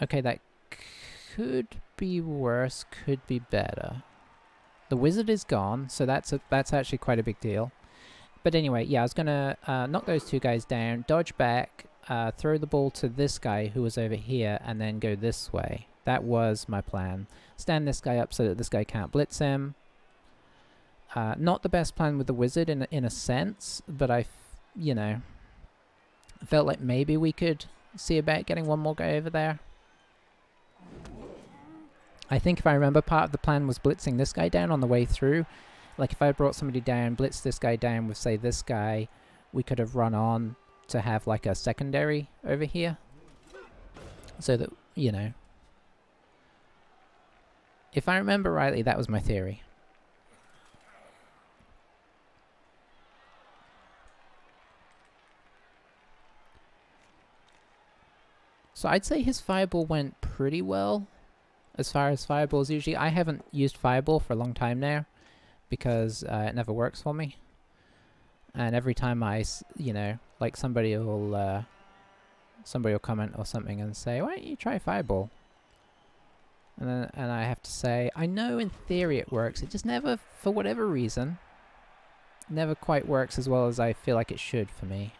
A: Okay, that could be worse, could be better. The wizard is gone, so that's actually quite a big deal. But anyway, yeah, I was gonna knock those two guys down, dodge back, throw the ball to this guy who was over here, and then go this way. That was my plan. Stand this guy up so that this guy can't blitz him. Not the best plan with the wizard in a sense, but you know, felt like maybe we could see about getting one more guy over there. I think if I remember, part of the plan was blitzing this guy down on the way through. Like if I brought somebody down, blitzed this guy down with, say, this guy, we could have run on to have like a secondary over here. So that, you know. If I remember rightly, that was my theory. So I'd say his fireball went pretty well. As far as fireballs usually, I haven't used fireball for a long time now because it never works for me. And every time you know, like somebody will comment or something and say, "Why don't you try fireball?" And I have to say, I know in theory it works. It just never, for whatever reason, never quite works as well as I feel like it should for me.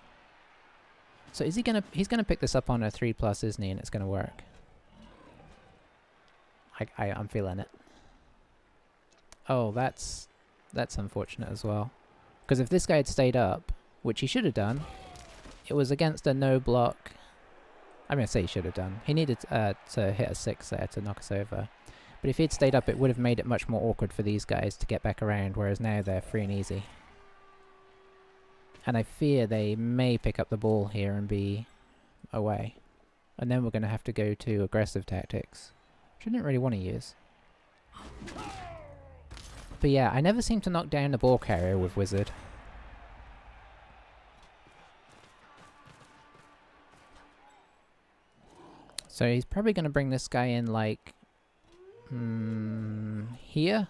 A: So is he gonna... He's gonna pick this up on a 3+, isn't he? And it's gonna work. I'm feeling it. Oh, that's unfortunate as well. Because if this guy had stayed up, which he should have done, it was against a no block. I'm going to say he should have done. He needed to hit a 6 there to knock us over. But if he'd stayed up, it would have made it much more awkward for these guys to get back around, whereas now they're free and easy. And I fear they may pick up the ball here and be away. And then we're going to have to go to aggressive tactics, which I didn't really want to use. But yeah, I never seem to knock down the ball carrier with Wizard. So he's probably going to bring this guy in like... here?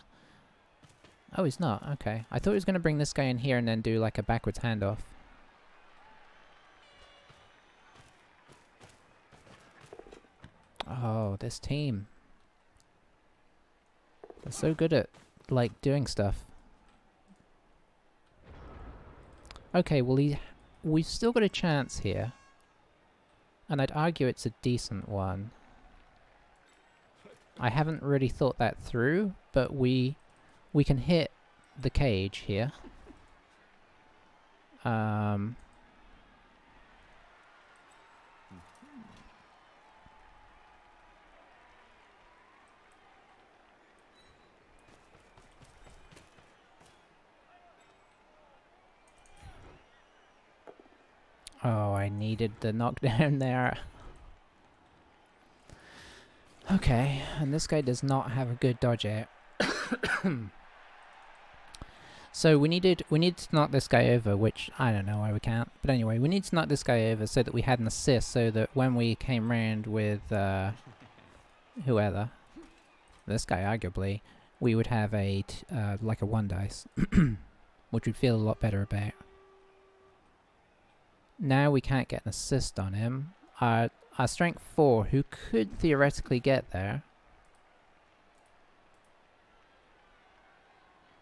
A: Oh, he's not. Okay. I thought he was going to bring this guy in here and then do like a backwards handoff. Oh, this team. They're so good at, like, doing stuff. Okay, well, we've still got a chance here. And I'd argue it's a decent one. I haven't really thought that through, but we can hit the cage here. Oh, I needed the knockdown there. Okay, and this guy does not have a good dodge out. So we needed to knock this guy over, which I don't know why we can't. But anyway, we need to knock this guy over so that we had an assist, so that when we came round with whoever, this guy arguably, we would have a like a 1 dice, which we'd feel a lot better about. Now we can't get an assist on him. Our strength 4, who could theoretically get there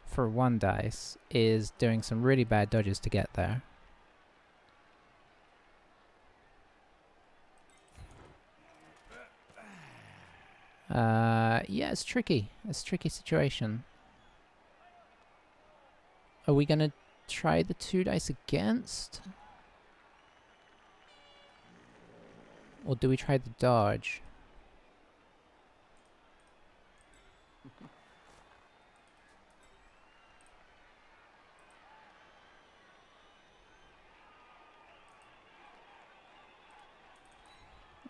A: for 1 dice, is doing some really bad dodges to get there. Yeah, it's tricky. It's a tricky situation. Are we gonna try the 2 dice against? Or do we try the dodge?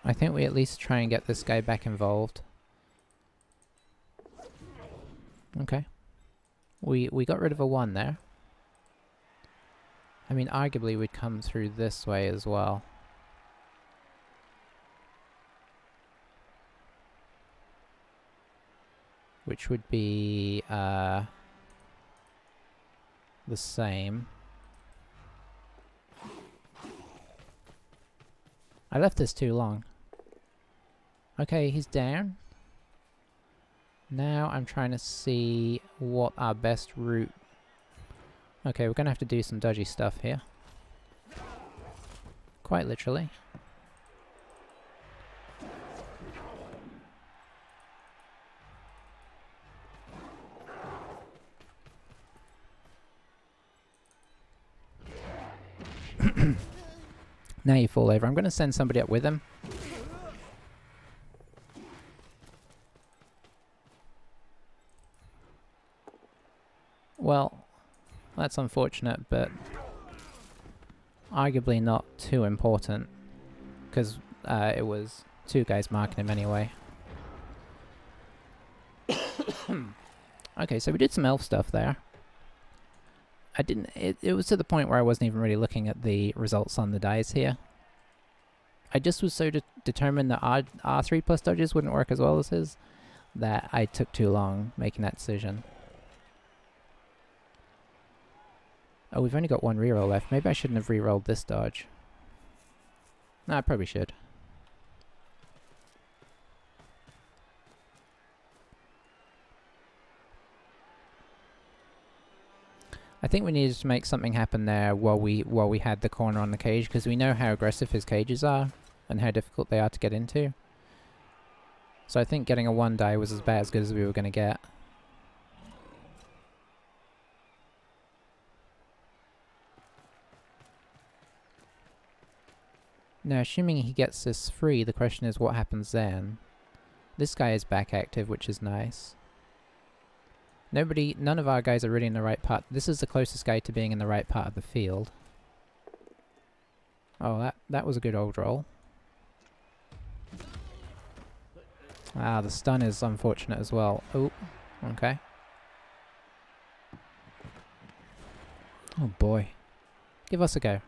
A: I think we at least try and get this guy back involved. Okay. We got rid of a 1 there. I mean, arguably we'd come through this way as well. Which would be the same. I left this too long. Okay, he's down. Now I'm trying to see what our best route... Okay, we're gonna have to do some dodgy stuff here. Quite literally. Now you fall over. I'm going to send somebody up with him. Well, that's unfortunate, but arguably not too important, because it was 2 guys marking him anyway. Okay, so we did some elf stuff there. It was to the point where I wasn't even really looking at the results on the dice here. I just was so determined that our 3+ dodges wouldn't work as well as his, that I took too long making that decision. Oh, we've only got 1 reroll left. Maybe I shouldn't have rerolled this dodge. No, I probably should. I think we needed to make something happen there while we had the corner on the cage, because we know how aggressive his cages are and how difficult they are to get into. So I think getting a 1 die was about as good as we were going to get. Now, assuming he gets this free, the question is what happens then? This guy is back active, which is nice. None of our guys are really in the right part. This is the closest guy to being in the right part of the field. Oh, that was a good old roll. Ah, the stun is unfortunate as well. Oh, okay. Oh boy. Give us a go.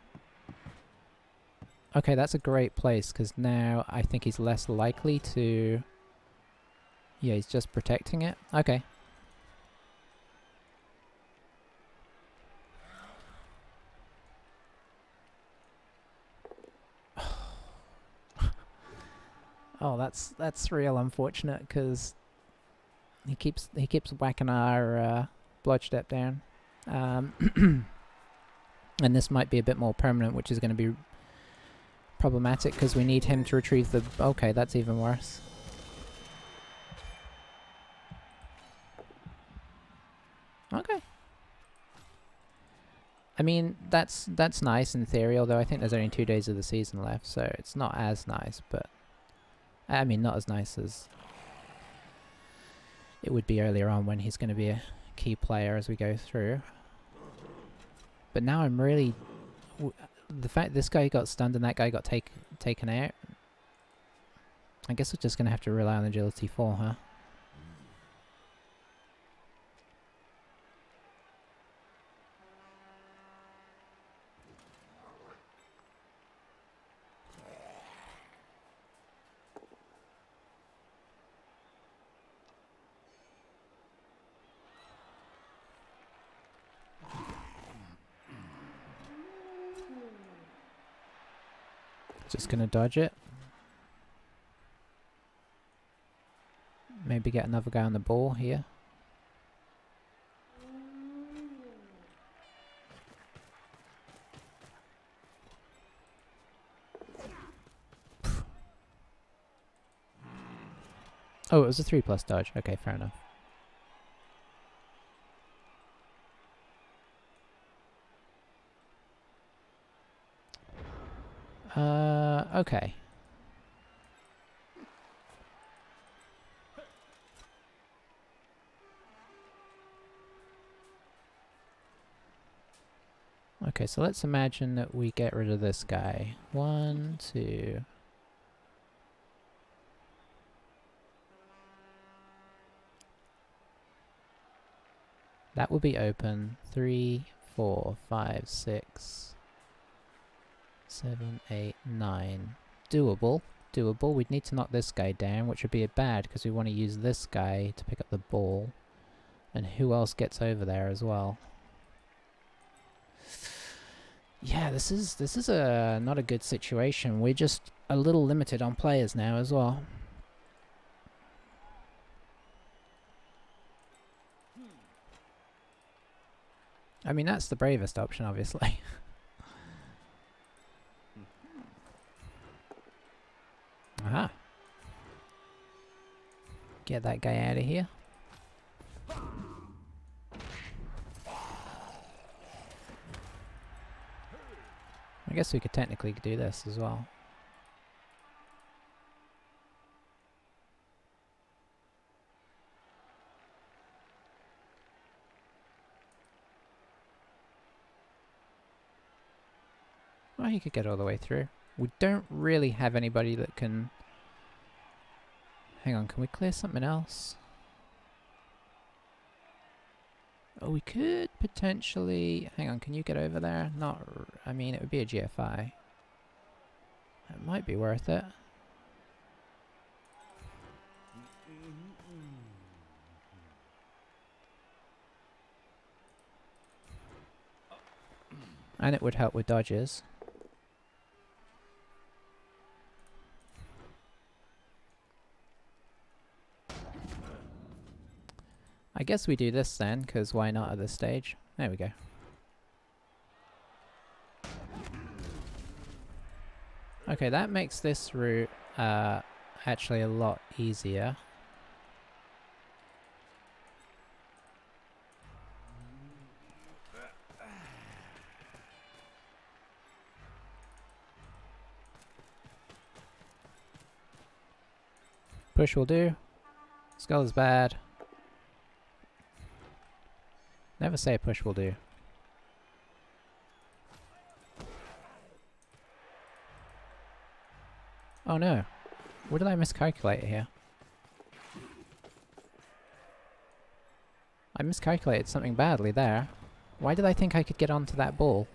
A: Okay, that's a great place, because now I think he's less likely to... Yeah, he's just protecting it. Okay. Oh, that's real unfortunate, because he keeps whacking our Bloodstep down. And this might be a bit more permanent, which is going to be problematic, because we need him to retrieve the... Okay, that's even worse. Okay. I mean, that's nice in theory, although I think there's only 2 days of the season left, so it's not as nice, but... I mean, not as nice as it would be earlier on when he's going to be a key player as we go through. But now I'm really... the fact this guy got stunned and that guy got taken out... I guess we're just going to have to rely on Agility 4, huh? Just gonna dodge it. Maybe get another guy on the ball here. Oh, it was a 3+ dodge. Okay, fair enough. Okay. Okay, so let's imagine that we get rid of this guy. 1, 2... That will be open. 3, 4, 5, 6, 7, 8, 9. Doable. Doable. We'd need to knock this guy down, which would be bad because we want to use this guy to pick up the ball. And who else gets over there as well? Yeah, this is a not a good situation. We're just a little limited on players now as well. I mean, that's the bravest option, obviously. Aha. Get that guy out of here. I guess we could technically do this as well. Well, he could get all the way through. We don't really have anybody that can... Hang on, can we clear something else? Oh, we could potentially... Hang on, can you get over there? Not... I mean, it would be a GFI. It might be worth it. And it would help with dodges. I guess we do this then, because why not at this stage? There we go. Okay, that makes this route actually a lot easier. Push will do. Skull is bad. Never say a push will do. Oh no. What did I miscalculate here? I miscalculated something badly there. Why did I think I could get onto that ball?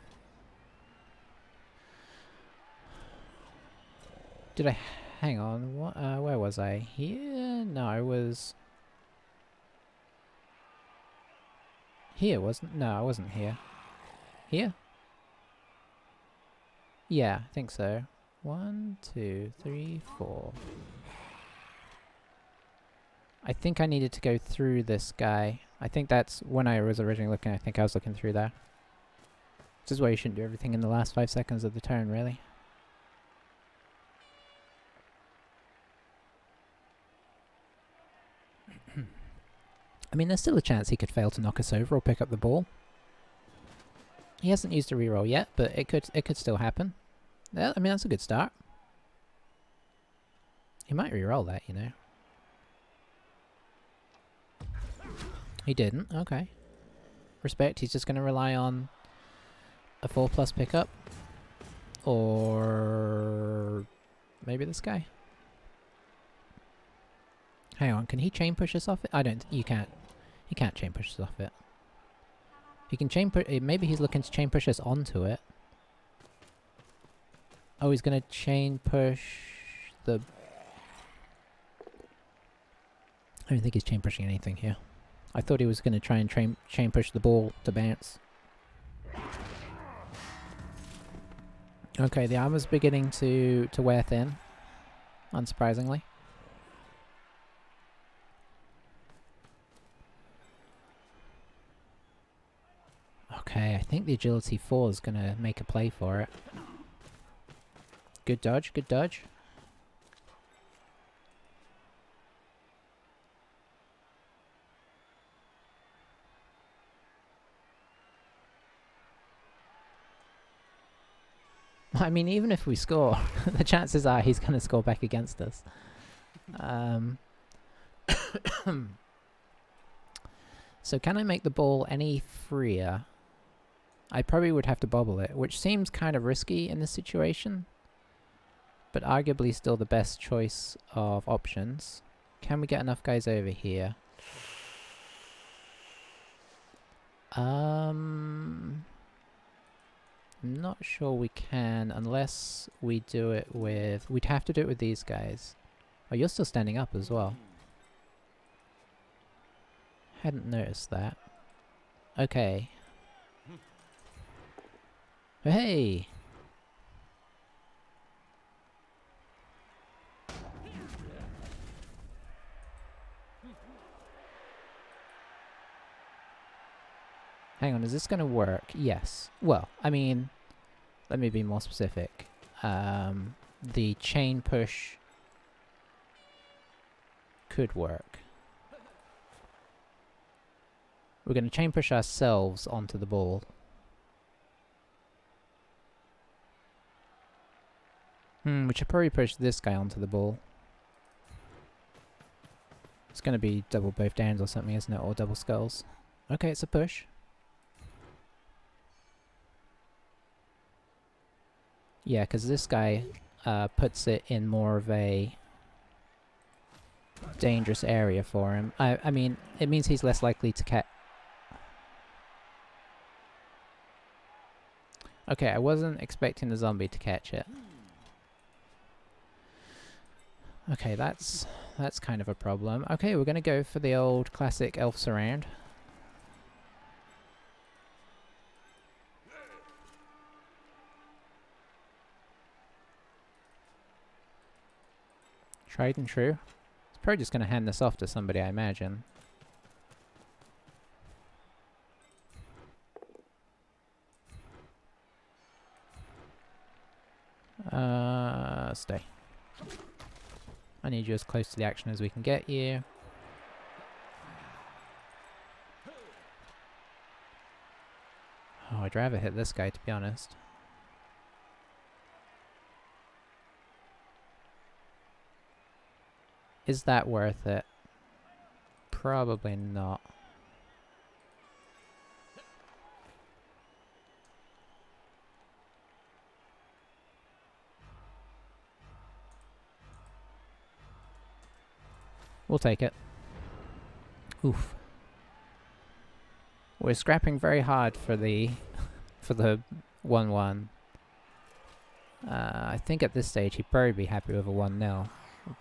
A: Did I... Hang on, what, where was I? Here? No, I was... Here, wasn't... No, I wasn't here. Here? Yeah, I think so. 1, 2, 3, 4. I think I needed to go through this guy. I think that's when I was originally looking. I think I was looking through there. This is why you shouldn't do everything in the last 5 seconds of the turn, really. I mean, there's still a chance he could fail to knock us over or pick up the ball. He hasn't used a reroll yet, but it could still happen. Yeah, I mean, that's a good start. He might reroll that, you know. He didn't. Okay. Respect. He's just going to rely on a 4+ pickup. Or maybe this guy. Hang on. Can he chain push us off it? I don't. You can't. He can't chain push us off it. He can chain push. Maybe he's looking to chain push us onto it. Oh, he's going to chain push the... I don't think he's chain pushing anything here. I thought he was going to try and chain push the ball to bounce. Okay, the armor's beginning to wear thin, unsurprisingly. Okay, I think the agility 4 is going to make a play for it. Good dodge, good dodge. I mean, even if we score, the chances are he's going to score back against us. So can I make the ball any freer? I probably would have to bobble it, which seems kind of risky in this situation, but arguably still the best choice of options. Can we get enough guys over here? I'm not sure we can unless we do it with... We'd have to do it with these guys. Oh, you're still standing up as well. Hadn't noticed that. Okay. Hey! Hang on, is this going to work? Yes. Well, I mean, let me be more specific. The chain push could work. We're going to chain push ourselves onto the ball. We should probably push this guy onto the ball. It's going to be double both downs or something, isn't it? Or double skulls. Okay, it's a push. Yeah, because this guy puts it in more of a dangerous area for him. I mean, it means he's less likely to catch... Okay, I wasn't expecting the zombie to catch it. Okay, that's kind of a problem. Okay, we're going to go for the old classic elf surround. Tried and true. It's probably just going to hand this off to somebody, I imagine. I need you as close to the action as we can get you. Oh, I'd rather hit this guy, to be honest. Is that worth it? Probably not. We'll take it. Oof. We're scrapping very hard for the for the 1-1. I think at this stage he'd probably be happy with a 1-0,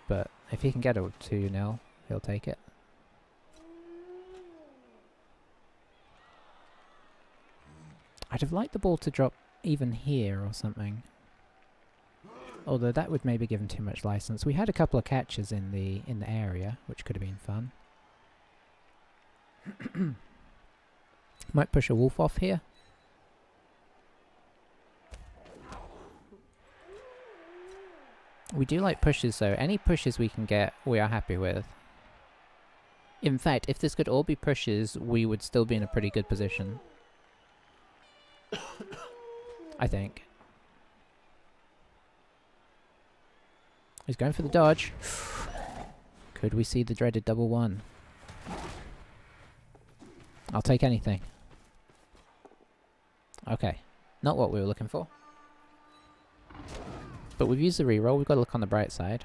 A: but if he can get a 2-0, he'll take it. I'd have liked the ball to drop even here or something. Although that would maybe give him too much license. We had a couple of catches in the area, which could have been fun. Might push a wolf off here. We do like pushes though. Any pushes we can get, we are happy with. In fact, if this could all be pushes, we would still be in a pretty good position. I think. He's going for the dodge. Could we see the dreaded double 1? I'll take anything. Okay. Not what we were looking for. But we've used the reroll. We've got to look on the bright side.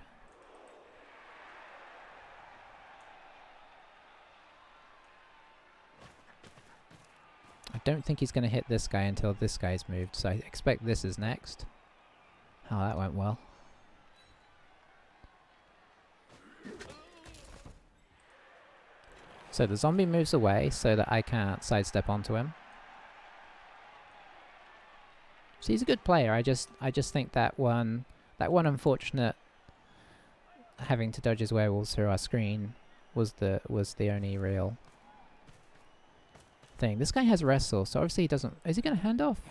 A: I don't think he's going to hit this guy until this guy's moved, so I expect this is next. Oh, that went well. So the zombie moves away so that I can't sidestep onto him. So he's a good player. I just think that one unfortunate having to dodge his werewolves through our screen was the only real thing. This guy has wrestle, so obviously he doesn't. Is he going to hand off?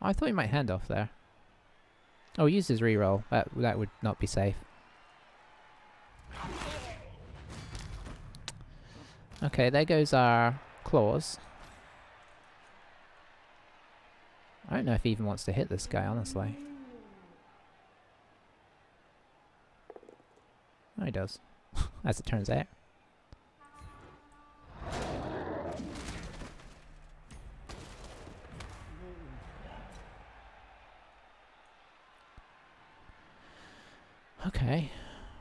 A: Oh, I thought he might hand off there. Oh, he used his reroll. That would not be safe. Okay, there goes our claws. I don't know if he even wants to hit this guy, honestly. Oh, he does. As it turns out. Okay.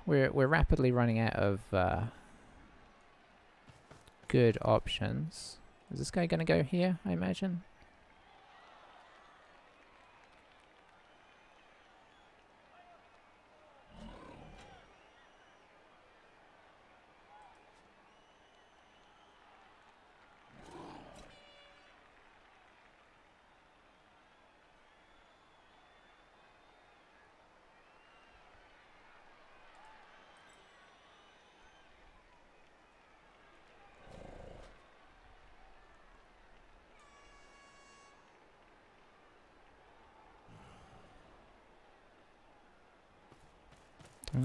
A: We're rapidly running out of good options. Is this guy gonna go here, I imagine?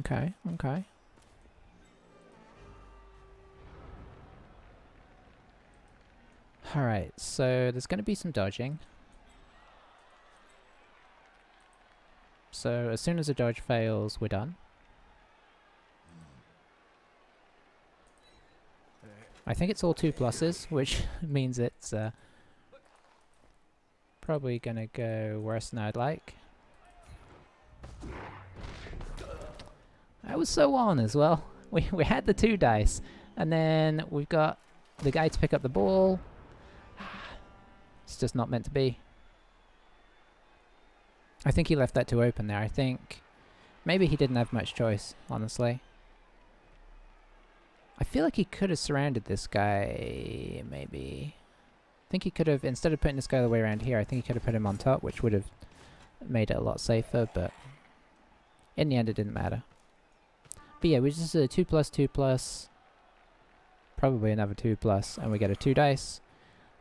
A: Okay, okay. Alright, so there's going to be some dodging. So as soon as a dodge fails, we're done. I think it's all 2+s, which means it's probably going to go worse than I'd like. I was so on as well. We had the 2 dice, and then we've got the guy to pick up the ball. It's just not meant to be. I think he left that too open there. I think maybe he didn't have much choice, honestly. I feel like he could have surrounded this guy, maybe. I think he could have, instead of putting this guy the way around here, I think he could have put him on top, which would have made it a lot safer, but in the end it didn't matter. But yeah, we just did a 2+, probably another 2+, and we get a 2 dice.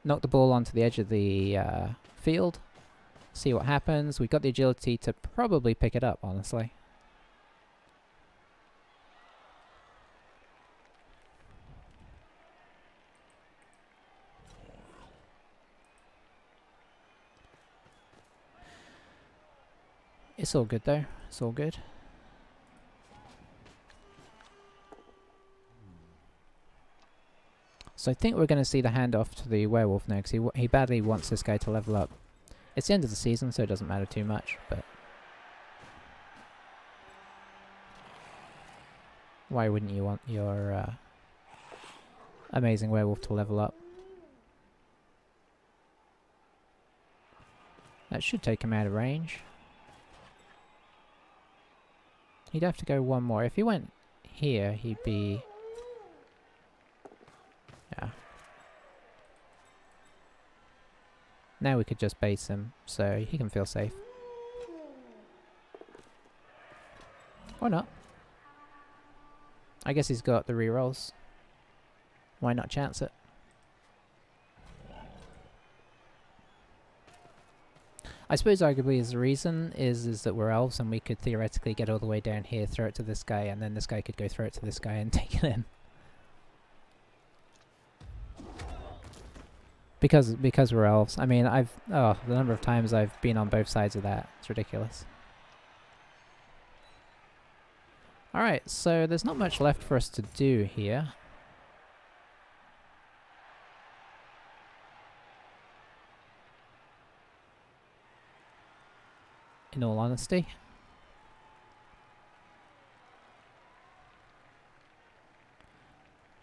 A: Knock the ball onto the edge of the field. See what happens. We got the agility to probably pick it up, honestly. It's all good though. It's all good. So I think we're going to see the handoff to the werewolf now, because he badly wants this guy to level up. It's the end of the season, so it doesn't matter too much, but... why wouldn't you want your amazing werewolf to level up? That should take him out of range. He'd have to go one more. If he went here, he'd be... yeah. Now we could just base him, so he can feel safe. Or not. I guess he's got the rerolls. Why not chance it? I suppose arguably the reason is that we're elves and we could theoretically get all the way down here, throw it to this guy, and then this guy could go throw it to this guy and take it in. Because we're elves. I mean, the number of times I've been on both sides of that, it's ridiculous. Alright, so there's not much left for us to do here. In all honesty.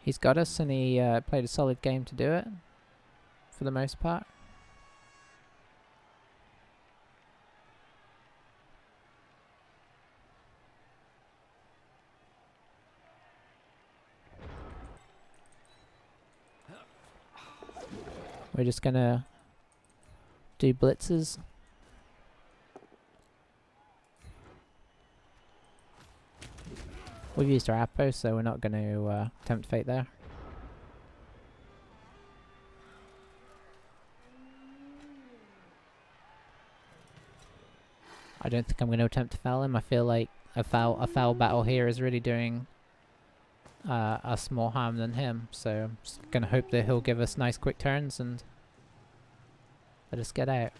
A: He's got us and he played a solid game to do it, for the most part. We're just gonna do blitzes. We've used our outpost, so we're not going to tempt fate there. I don't think I'm going to attempt to foul him. I feel like a foul battle here is really doing us more harm than him. So I'm just going to hope that he'll give us nice quick turns and let us get out.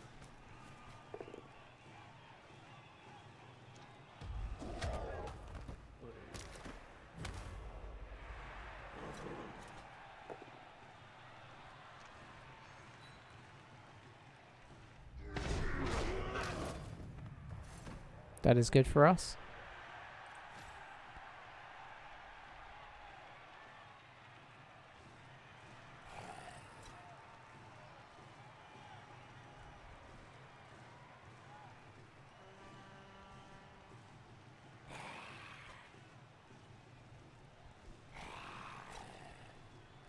A: That is good for us.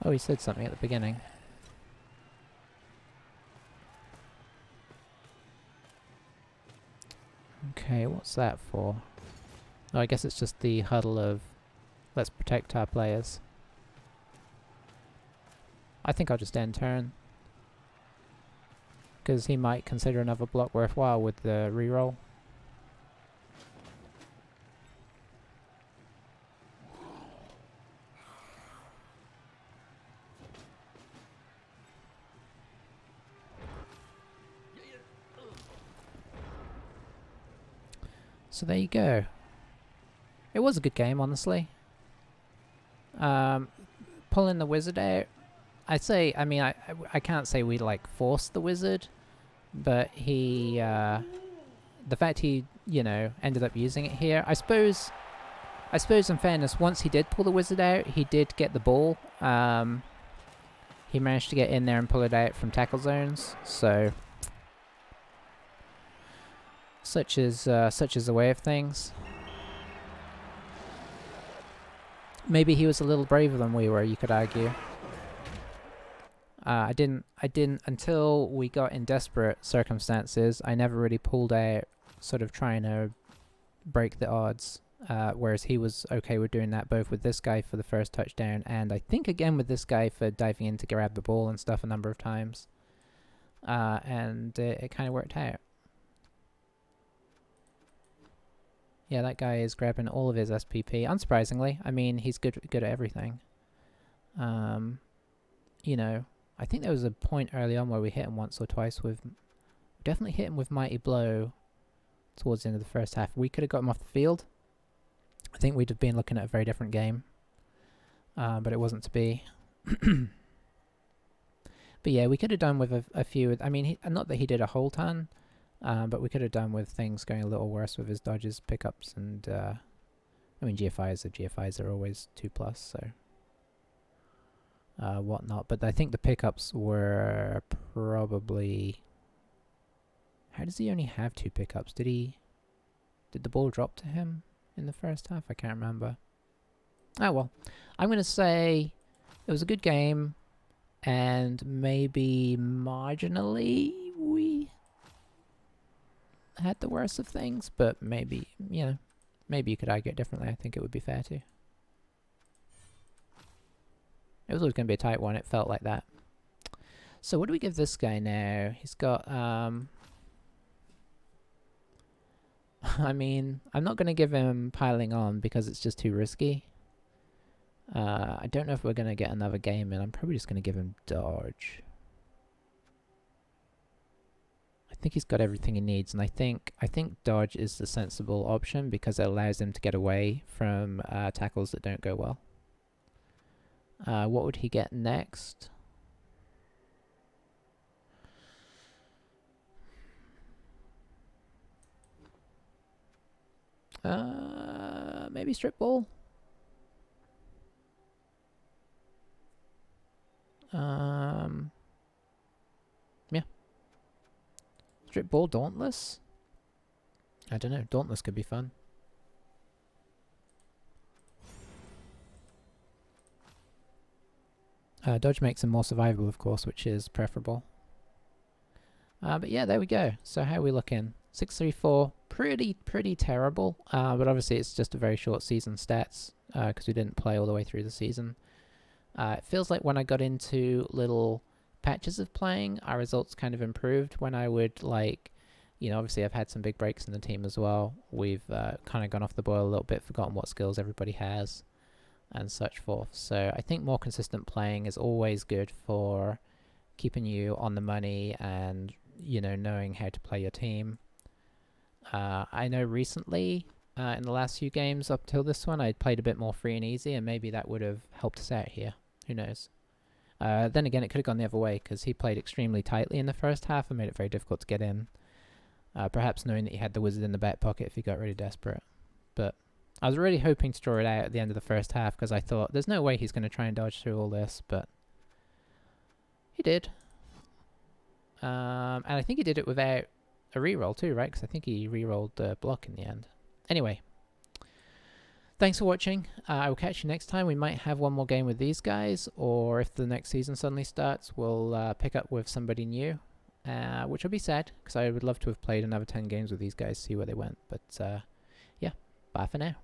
A: Oh, he said something at the beginning. Okay, what's that for? Oh, I guess it's just the huddle of let's protect our players. I think I'll just end turn, because he might consider another block worthwhile with the reroll. So there you go. It was a good game, honestly. Pulling the wizard out, I can't say we like forced the wizard, but he, the fact he, ended up using it here. I suppose in fairness, once he did pull the wizard out, he did get the ball. He managed to get in there and pull it out from tackle zones, so such is the way of things. Maybe he was a little braver than we were, you could argue. I didn't until we got in desperate circumstances. I never really pulled out, sort of trying to break the odds. Whereas he was okay with doing that, both with this guy for the first touchdown, and I think again with this guy for diving in to grab the ball and stuff a number of times. And it kind of worked out. Yeah, that guy is grabbing all of his SPP, unsurprisingly. I mean, he's good at everything. I think there was a point early on where we hit him once or twice with... definitely hit him with Mighty Blow towards the end of the first half. We could have got him off the field. I think we'd have been looking at a very different game. But it wasn't to be. But yeah, we could have done with a few. I mean, not that he did a whole ton, but we could have done with things going a little worse with his dodges, pickups, and I mean, GFIs are always 2+, so whatnot. But I think the pickups were probably. How does he only have 2 pickups? Did the ball drop to him in the first half? I can't remember. Oh well, I'm gonna say it was a good game, and maybe marginally we had the worst of things, but maybe, you know, maybe you could argue it differently. I think it would be fair to. It was always going to be a tight one. It felt like that. So what do we give this guy now? He's got, I mean, I'm not going to give him piling on because it's just too risky. I don't know if we're going to get another game in. I'm probably just going to give him dodge. I think he's got everything he needs, and I think dodge is the sensible option because it allows him to get away from tackles that don't go well. What would he get next? Maybe strip ball. Yeah. Strip ball, dauntless? I don't know, dauntless could be fun. Dodge makes him more survivable, of course, which is preferable. But yeah, there we go. So how are we looking? 6-3-4, pretty terrible. But obviously it's just a very short season stats, because we didn't play all the way through the season. It feels like when I got into little patches of playing, our results kind of improved when I would, like, you know, obviously I've had some big breaks in the team as well. We've kind of gone off the boil a little bit, forgotten what skills everybody has, and such forth. So I think more consistent playing is always good for keeping you on the money and, you know, knowing how to play your team. I know recently, in the last few games up till this one, I played a bit more free and easy, and maybe that would have helped us out here. Who knows? Then again, it could have gone the other way, because he played extremely tightly in the first half and made it very difficult to get in. Perhaps knowing that he had the wizard in the back pocket if he got really desperate. But I was really hoping to draw it out at the end of the first half, because I thought, there's no way he's going to try and dodge through all this, but he did. And I think he did it without a reroll too, right? Because I think he rerolled the block in the end. Anyway, thanks for watching. I will catch you next time. We might have one more game with these guys, or if the next season suddenly starts, we'll pick up with somebody new, which will be sad, because I would love to have played another 10 games with these guys, see where they went. But yeah, bye for now.